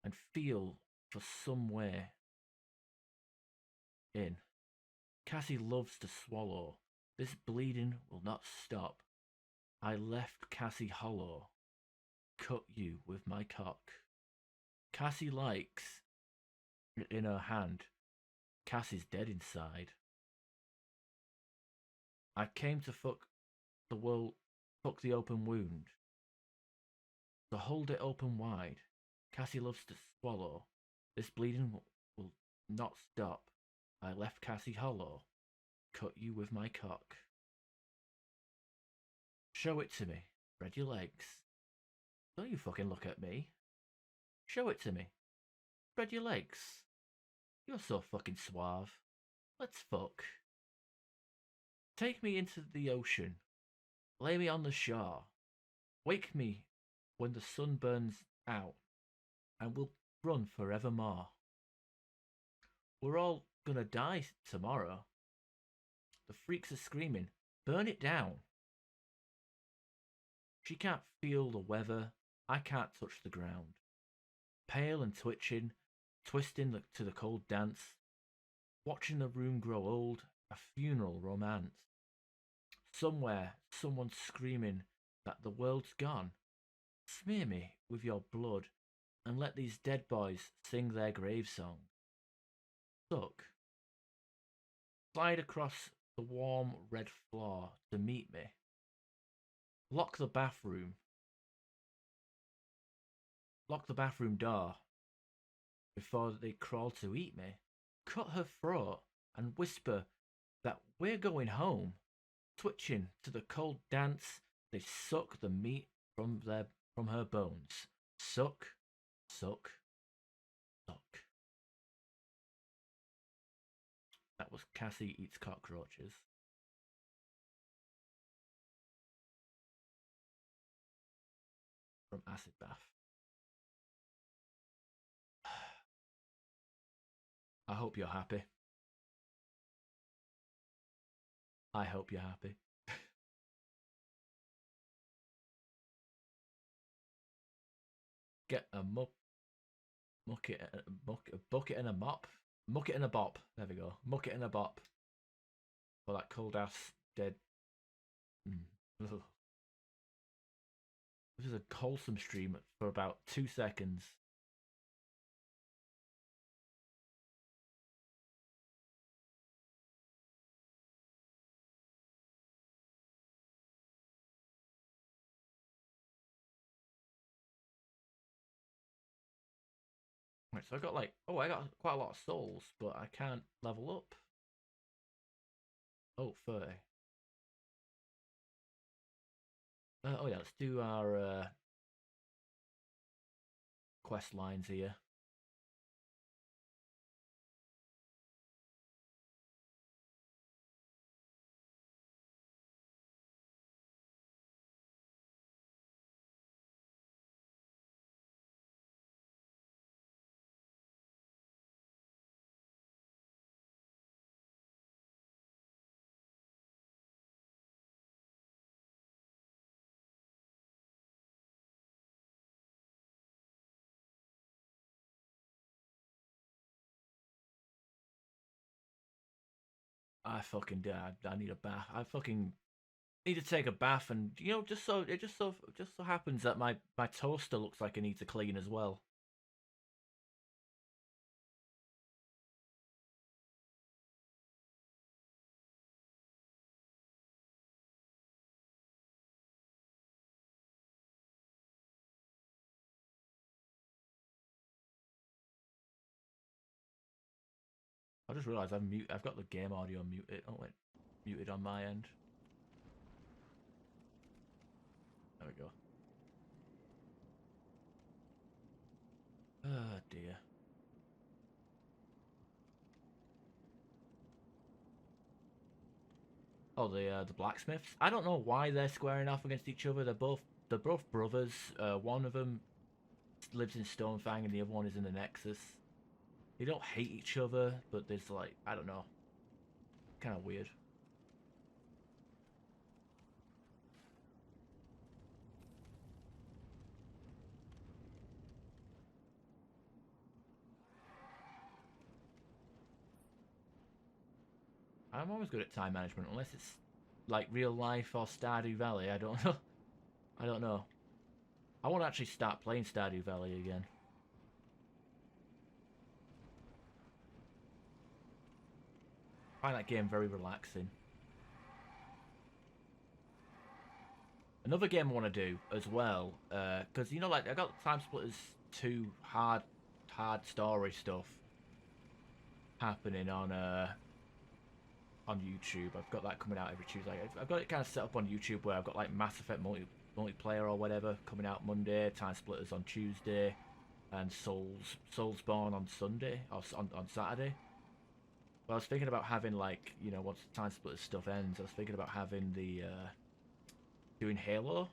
and feel for some way in. Cassie loves to swallow. This bleeding will not stop. I left Cassie hollow. Cut you with my cock. Cassie likes it in her hand. Cassie's dead inside. I came to fuck the open wound. To hold it open wide. Cassie loves to swallow. This bleeding will not stop. I left Cassie hollow. Cut you with my cock. Show it to me. Spread your legs. Don't you fucking look at me. Show it to me. Spread your legs. You're so fucking suave. Let's fuck. Take me into the ocean. Lay me on the shore. Wake me when the sun burns out. And we'll run forevermore. We're all gonna die tomorrow. The freaks are screaming, burn it down. She can't feel the weather. I can't touch the ground. Pale and twitching, twisting to the cold dance. Watching the room grow old, a funeral romance. Somewhere, someone's screaming that the world's gone. Smear me with your blood and let these dead boys sing their grave song. Suck. Slide across the warm red floor to meet me. Lock the bathroom door before they crawl to eat me. Cut her throat and whisper that we're going home. Twitching to the cold dance, they suck the meat from her bones. Suck, suck, suck. That was Cassie Eats Cockroaches. From Acid Bath. I hope you're happy. I hope you're happy. Get a bucket and a mop. Muck it and a bop. There we go. Muck it and a bop. For that cold ass dead. This is a wholesome stream for about 2 seconds. Right, so I got I got quite a lot of souls, but I can't level up. Oh, 30. Oh yeah, let's do our quest lines here. I fucking did. I need a bath. I fucking need to take a bath, and you know, just so happens that my toaster looks like it needs a clean as well. I just realised I've got the game audio muted. Oh wait, muted on my end. There we go. Oh dear. Oh, the blacksmiths. I don't know why they're squaring off against each other. They're both brothers. One of them lives in Stonefang, and the other one is in the Nexus. They don't hate each other, but there's like, I don't know, kind of weird. I'm always good at time management, unless it's like real life or Stardew Valley. I don't know. I don't know. I want to actually start playing Stardew Valley again. I find that game very relaxing. Another game I want to do as well, because you know, like I got Time Splitters 2 hard story stuff happening on YouTube. I've got that coming out every Tuesday. I've got it kind of set up on YouTube where I've got like Mass Effect multiplayer or whatever coming out Monday, Time Splitters on Tuesday, and Soulsborne on Sunday or on Saturday. But I was thinking about having, like, you know, once Time Splitters stuff ends, I was thinking about having the doing Halo.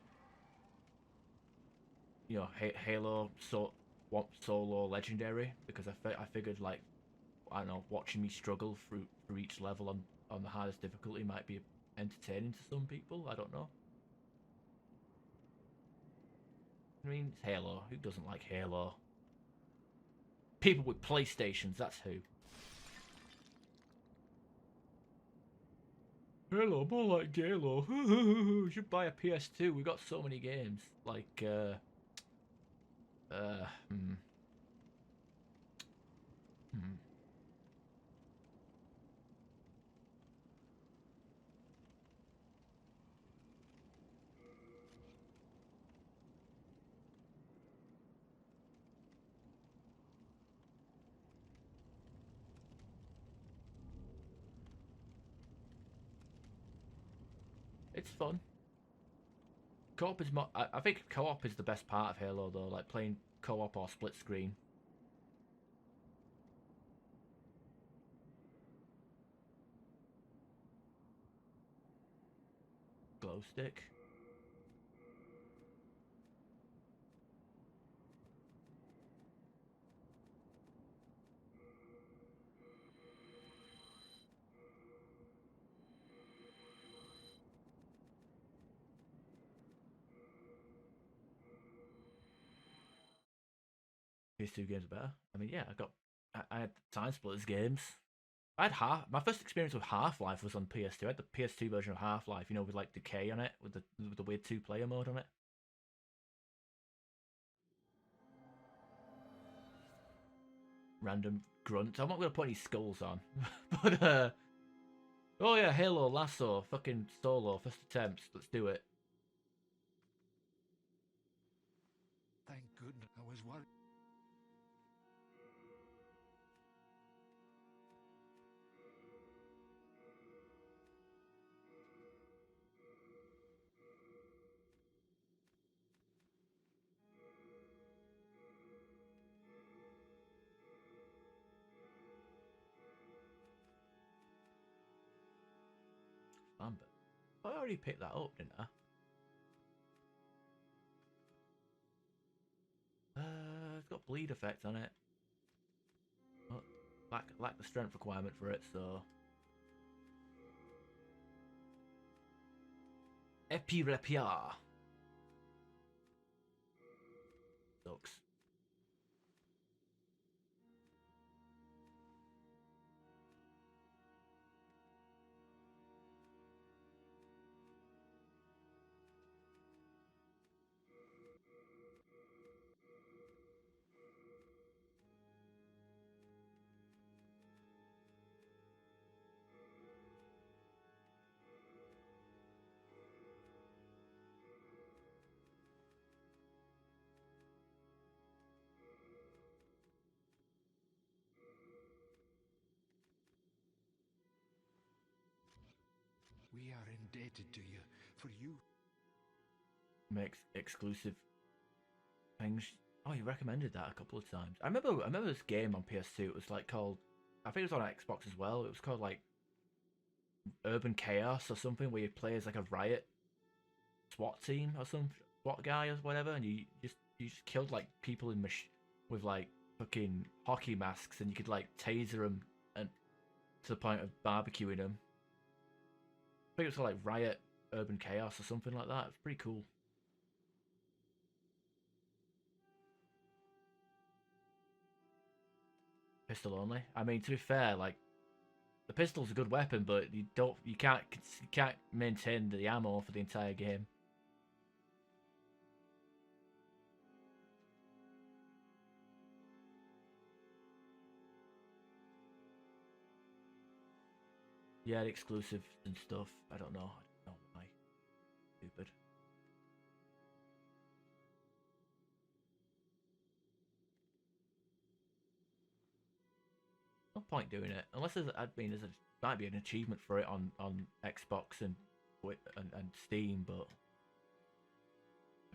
You know, Halo solo legendary, because I figured, like, I don't know, watching me struggle through each level on the hardest difficulty might be entertaining to some people. I don't know. I mean, it's Halo. Who doesn't like Halo? People with PlayStations, that's who. Halo, more like Halo. You should buy a PS2. We got so many games. Like, uh, hmm. Hmm. It's fun. Co-op is more. I think co-op is the best part of Halo, though. Like playing co-op or split screen. Glow stick. PS2 games are better. I mean, yeah, I had Time Splitters games. I had my first experience with Half-Life was on PS2. I had the PS2 version of Half-Life, you know, with like Decay on it, with the weird two-player mode on it. Random grunt. I'm not gonna put any skulls on, but oh yeah, Halo, Lasso, fucking solo, first attempt. Let's do it. Thank goodness I was worried. Lambert. I already picked that up, didn't I? It's got bleed effect on it. Oh, lack the strength requirement for it, so. Epirepia. Sucks. We are indebted to you for you. Makes exclusive things. Oh, you recommended that a couple of times. I remember this game on PS2. It was like called, I think it was on Xbox as well. It was called like Urban Chaos or something, where you play as like a riot SWAT team or some SWAT guy or whatever, and you just killed like people in with like fucking hockey masks, and you could like taser them and to the point of barbecuing them. I think it was called like Riot Urban Chaos or something like that. It's pretty cool. Pistol only. I mean, to be fair, like the pistol's a good weapon, but you can't maintain the ammo for the entire game. Yeah, the exclusives and stuff. I don't know. I don't know why. Stupid. No point doing it unless there's. I mean, might be an achievement for it on Xbox and Steam, but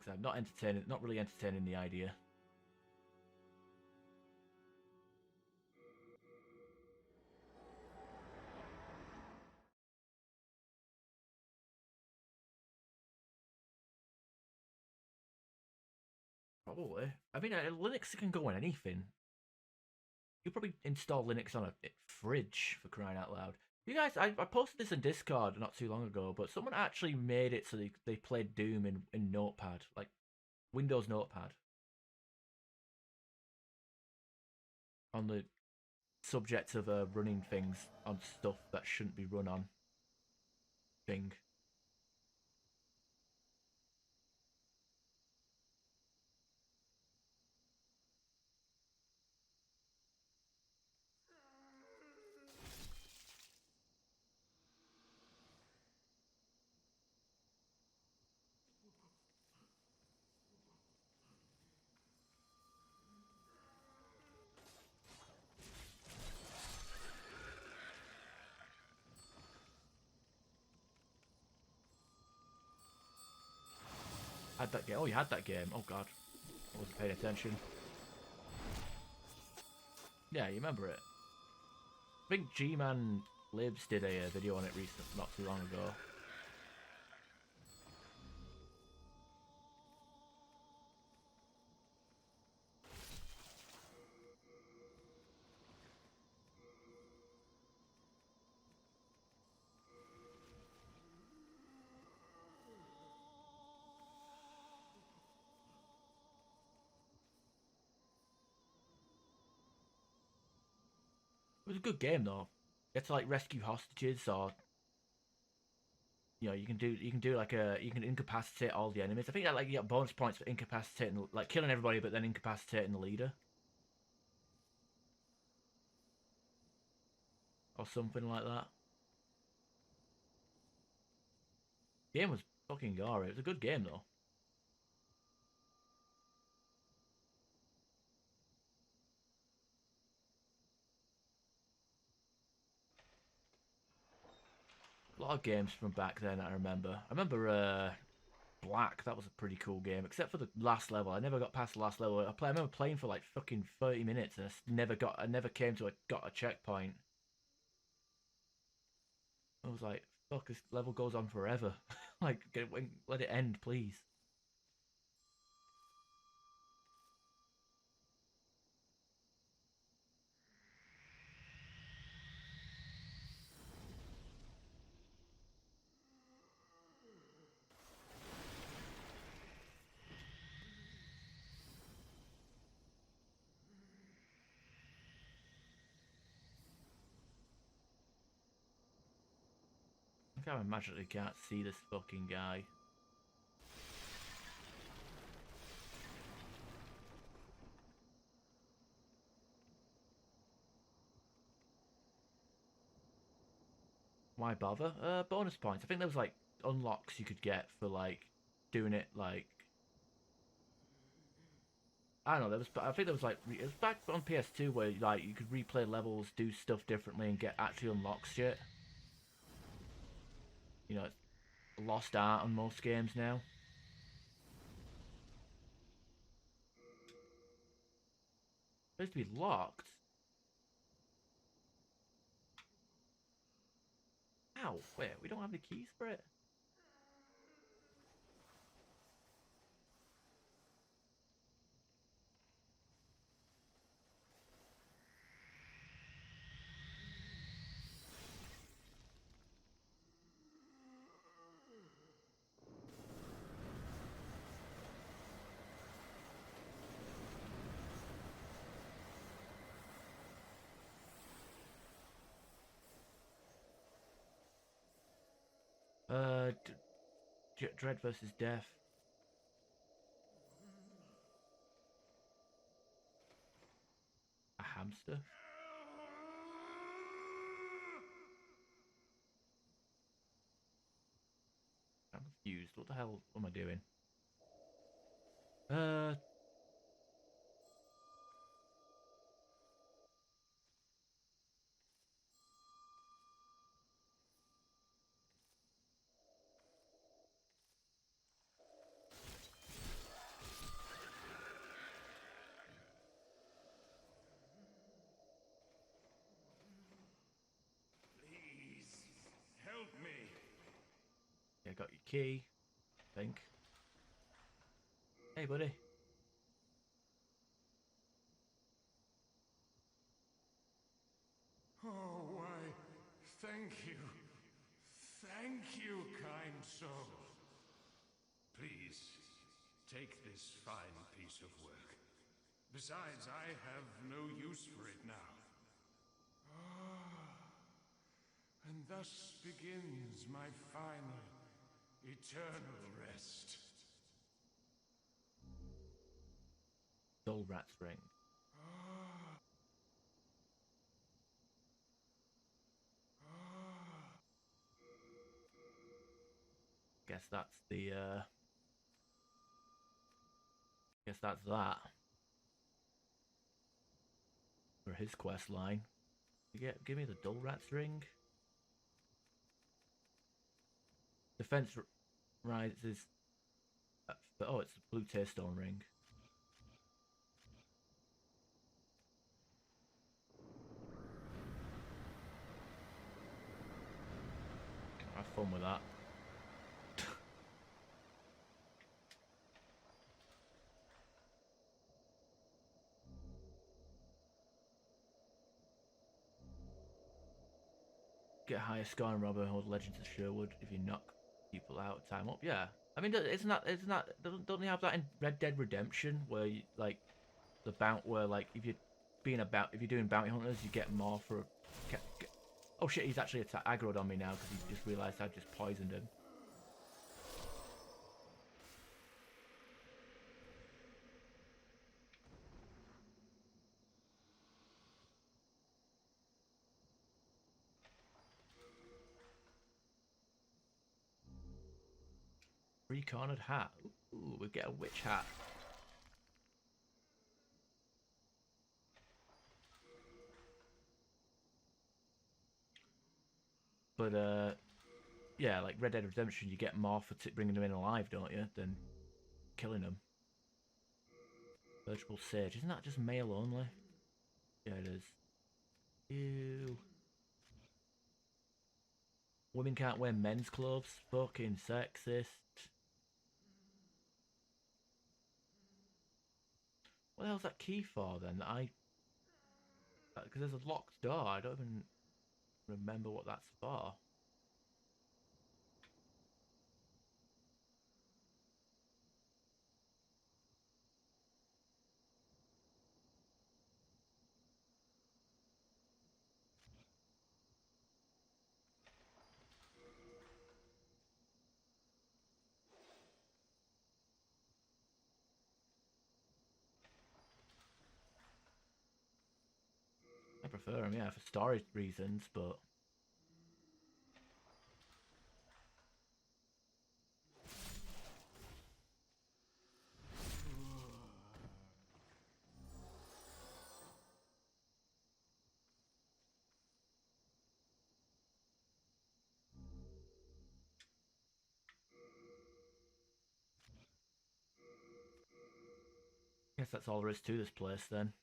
I'm not really entertaining the idea. Probably. I mean, Linux can go on anything. You probably install Linux on a fridge, for crying out loud. You guys, I posted this in Discord not too long ago, but someone actually made it so they played Doom in Notepad, like Windows Notepad. On the subject of running things on stuff that shouldn't be run on thing. Had that game. Oh, you had that game. Oh god, I wasn't paying attention. Yeah, you remember it. I think G-Man Libs did a video on it not too long ago. It was a good game though. You had to like rescue hostages, or you can do like you can incapacitate all the enemies. I think that like you get bonus points for incapacitating, like killing everybody, but then incapacitating the leader, or something like that. Game was fucking gory. It was a good game though. A lot of games from back then I remember. I remember Black. That was a pretty cool game, except for the last level. I never got past the last level. I remember playing for like fucking 30 minutes, and I never came to got a checkpoint. I was like, fuck, this level goes on forever. Like, let it end, please. I can't imagine they can't see this fucking guy. Why bother? Bonus points. I think there was like unlocks you could get for like doing it like I don't know. I think there was like it was back on PS2 where like you could replay levels, do stuff differently, and get actually unlock shit. You know, it's a lost art on most games now. It supposed to be locked. Ow, wait, we don't have the keys for it. Dread versus Death. A hamster? I'm confused. What the hell am I doing? Please, help me. Yeah, got your key. I think. Hey, buddy. Oh, why, thank you. Thank you, kind soul. Please, take this fine piece of work. Besides, I have no use for it now. And thus begins my final, eternal rest. Dull rat's ring. Guess that's the guess that's that. For his quest line. Give me the dull rat's ring. Defense rises. Oh, it's the blue tearstone ring. Have fun with that. Get a higher score in Robin Hood Legends of Sherwood if you knock people out. Time up. Yeah. I mean, isn't that don't they have that in Red Dead Redemption where you, like where like if you're doing bounty hunters you get more for. Oh shit! He's actually aggroed on me now because he just realised I just poisoned him. Three-cornered hat. Ooh, we get a witch hat. But yeah, like Red Dead Redemption, you get more for bringing them in alive, don't you, than killing them. Virtual Sage, isn't that just male only? Yeah, it is. Ew. Women can't wear men's clothes. Fucking sexist. What the hell's that key for then? Because there's a locked door. I don't even remember what that's for. I prefer them, yeah, for story reasons, but Guess that's all there is to this place then.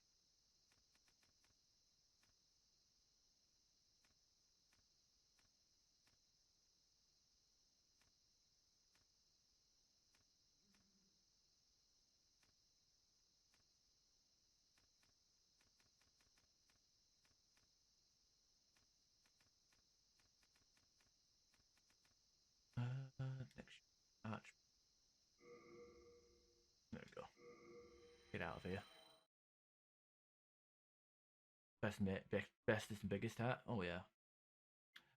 Next arch. There we go. Get out of here. Bestest and biggest hat. Oh yeah.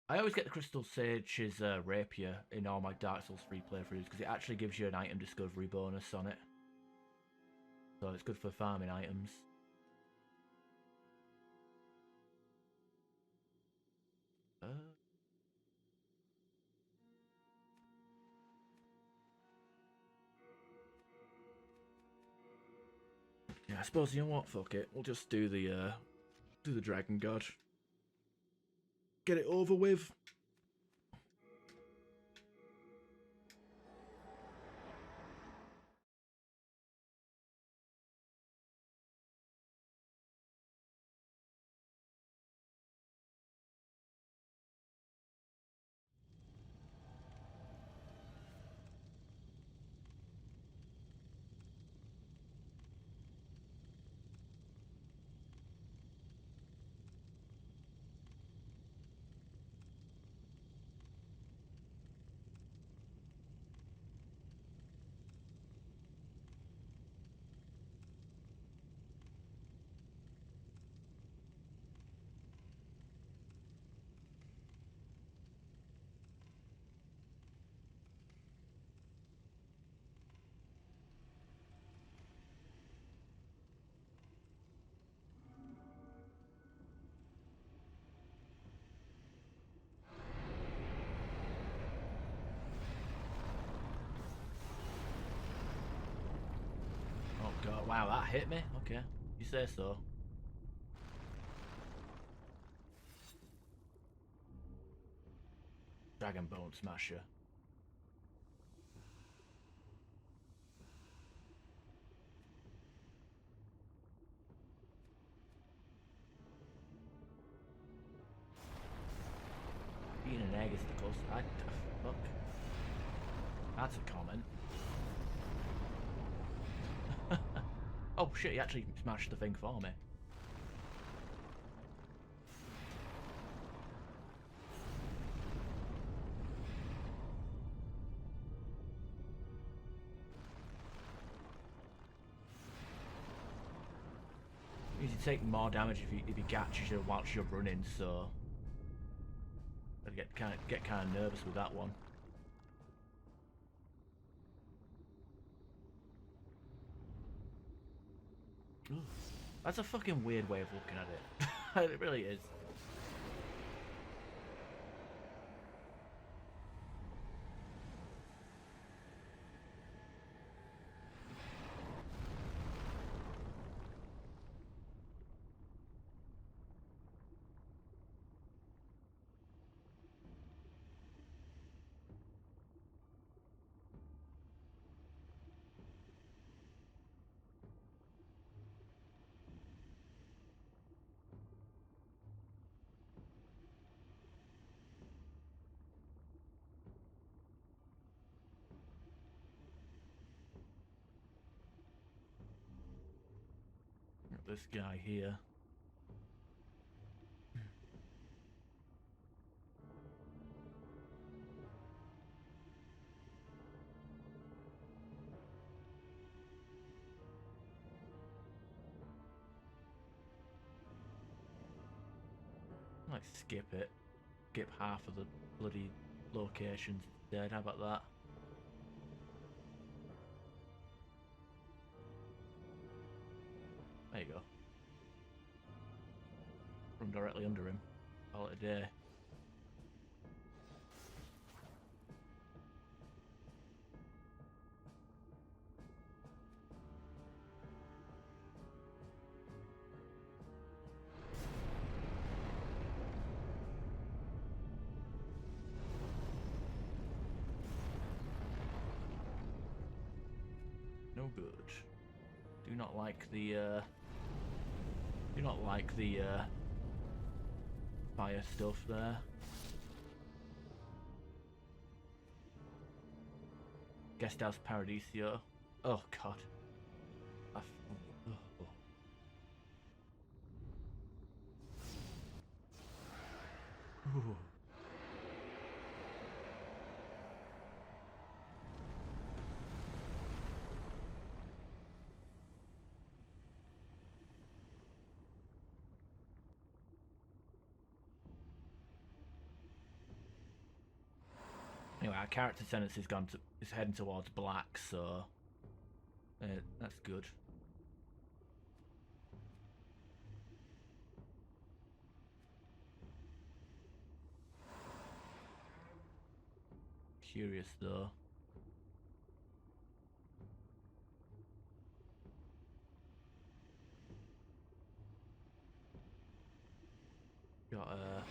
I always get the Crystal Sage's rapier in all my Dark Souls 3 playthroughs because it actually gives you an item discovery bonus on it. So it's good for farming items. Yeah, I suppose, you know what, fuck it. We'll just do the Dragon God. Get it over with. Oh god, wow, that hit me? Okay, you say so. Dragon Bone Smasher. Eating an egg is the closest. Fuck. That's a comment. Oh shit, he actually smashed the thing for me. You take more damage if he catches you whilst you're running, so I get kind of nervous with that one. Ooh, that's a fucking weird way of looking at it. It really is. This guy here. Like skip it. Skip half of the bloody locations instead. How about that? There you go. Run directly under him. Call it a day. No good. Do Do not like the fire stuff there. Guest House Paradiso. Oh god. Oh. Ooh. Anyway, our character tendency's is heading towards black, so that's good. Curious though. Got a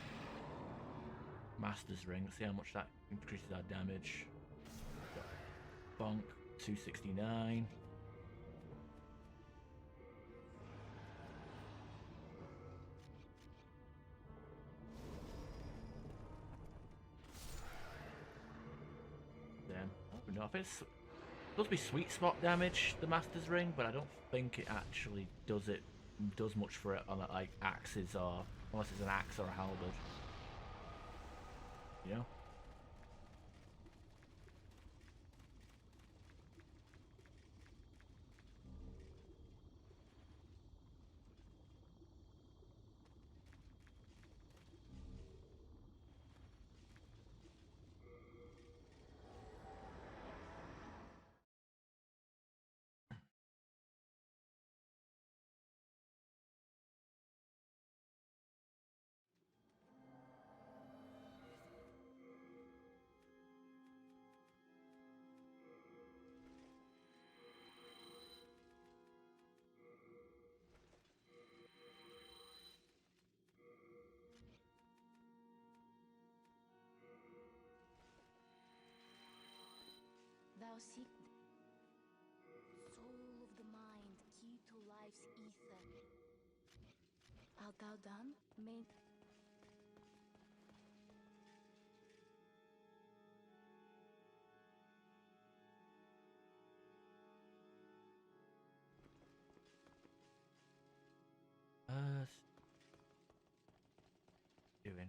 Master's Ring. Let's see how much that increases our damage. Bonk, 269. Damn. I don't know if it's supposed to be sweet spot damage, the Master's Ring, but I don't think it actually does much for it on like axes, or unless it's an axe or a halberd. You know? Thou seek soul of the mind, key to life's ether. Art thou done? May Doing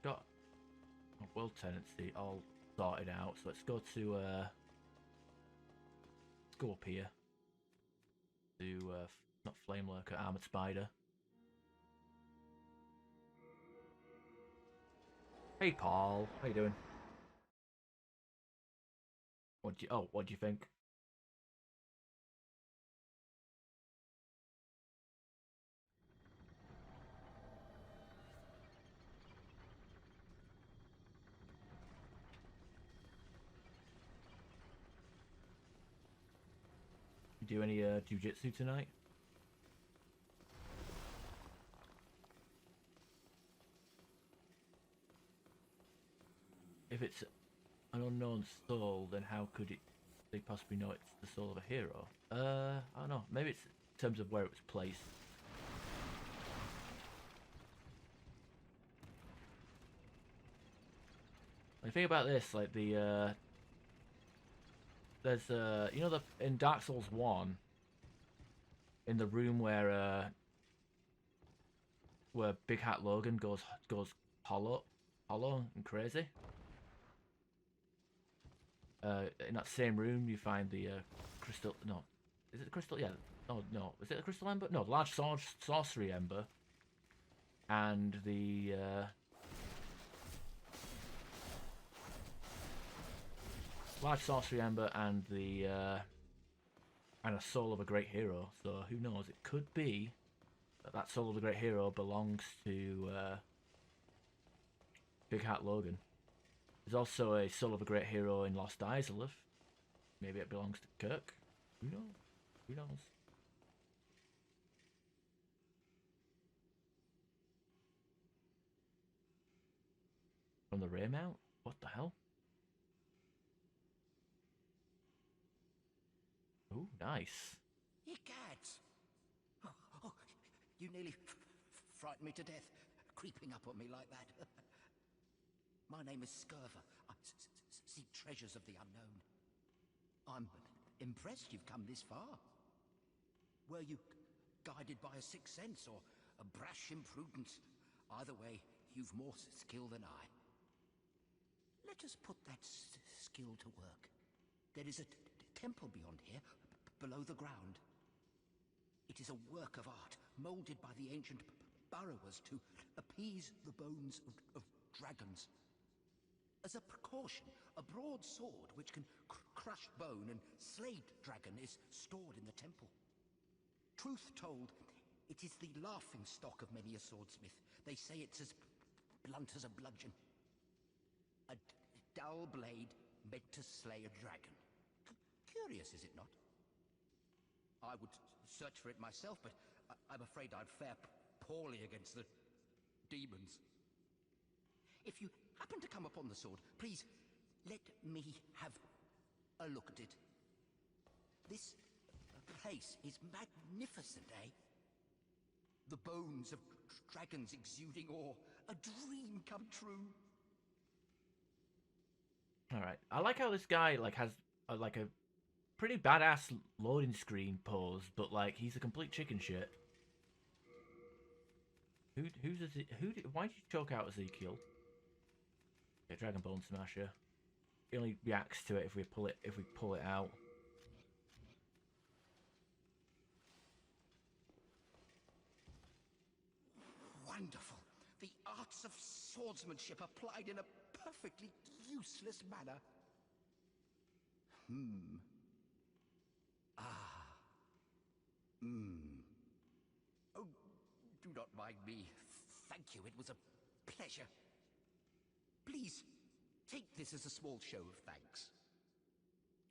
got a world tenancy all sorted out, so let's go to let's go up here to not Flame Lurker, Armored Spider. Hey Paul, how you doing? What do you think? You do any jujitsu tonight? If it's an unknown soul, then how could they possibly know it's the soul of a hero? I don't know. Maybe it's in terms of where it was placed. Like, think about this, like there's you know, in Dark Souls 1, in the room where Big Hat Logan goes hollow and crazy. In that same room, you find the crystal. No, is it the crystal? Yeah. Oh no, is it the crystal ember? No, the large sorcery ember, and the large sorcery ember and the and a soul of a great hero. So who knows? It could be that soul of a great hero belongs to Big Hat Logan. There's also a soul of a great hero in Lost Izalith. Maybe it belongs to Kirk. Who knows? Who knows? From the Raymount? What the hell? Ooh, nice. Egads! Oh, you nearly frightened me to death, creeping up on me like that. My name is Scurver. I seek treasures of the unknown. I'm impressed you've come this far. Were you guided by a sixth sense or a brash imprudence? Either way, you've more skill than I. Let us put that skill to work. There is a temple beyond here, below the ground. It is a work of art, molded by the ancient burrowers to appease the bones of dragons. As a precaution, a broad sword which can crush bone and slay dragon is stored in the temple. Truth told, it is the laughing stock of many a swordsmith. They say it's as blunt as a bludgeon. A dull blade meant to slay a dragon. Curious, is it not? I would search for it myself, but I'm afraid I'd fare poorly against the demons. If you happen to come upon the sword, please let me have a look at it. This place is magnificent, eh? The bones of dragons exuding awe, a dream come true. All right. I like how this guy like has like a pretty badass loading screen pose, but like he's a complete chicken shit. Why did you choke out Ezekiel? Yeah, Dragon Bone Smasher. He only reacts to it if we pull it out. Wonderful. The arts of swordsmanship applied in a perfectly useless manner. Oh, do not mind me. Thank you, it was a pleasure. Please, take this as a small show of thanks.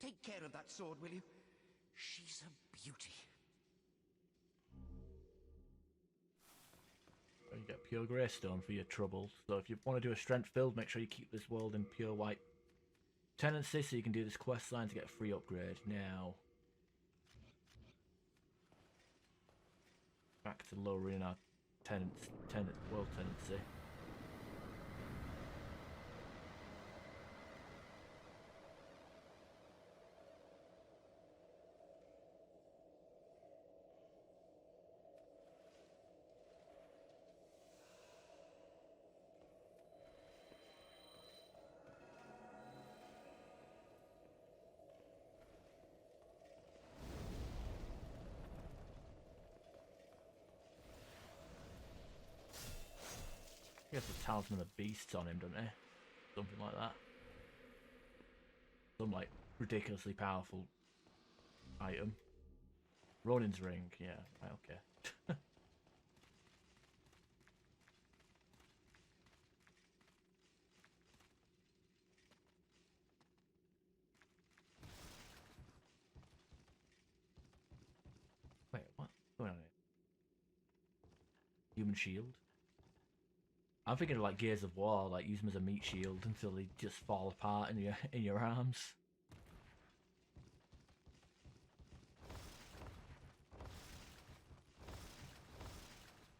Take care of that sword, will you? She's a beauty. You get pure greystone for your troubles. So if you want to do a strength build, make sure you keep this world in pure white tenancy so you can do this quest line to get a free upgrade. Now, back to lowering our world tenancy. He has the Talisman of the Beasts on him, doesn't he? Something like that. Some like ridiculously powerful item. Ronin's ring, yeah, right, okay. Wait, what's going on here? Human shield? I'm thinking of like Gears of War, like use them as a meat shield until they just fall apart in your arms.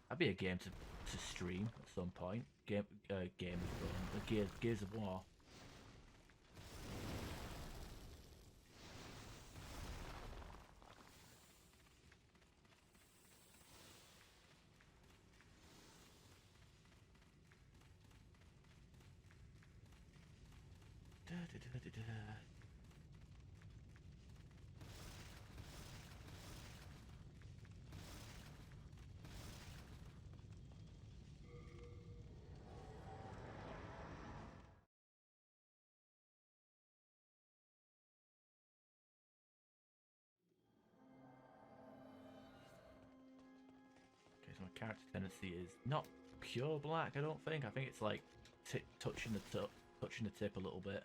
That'd be a game to stream at some point. Game of Gears of War. So my character tendency is not pure black. I don't think. I think it's like touching the tip a little bit.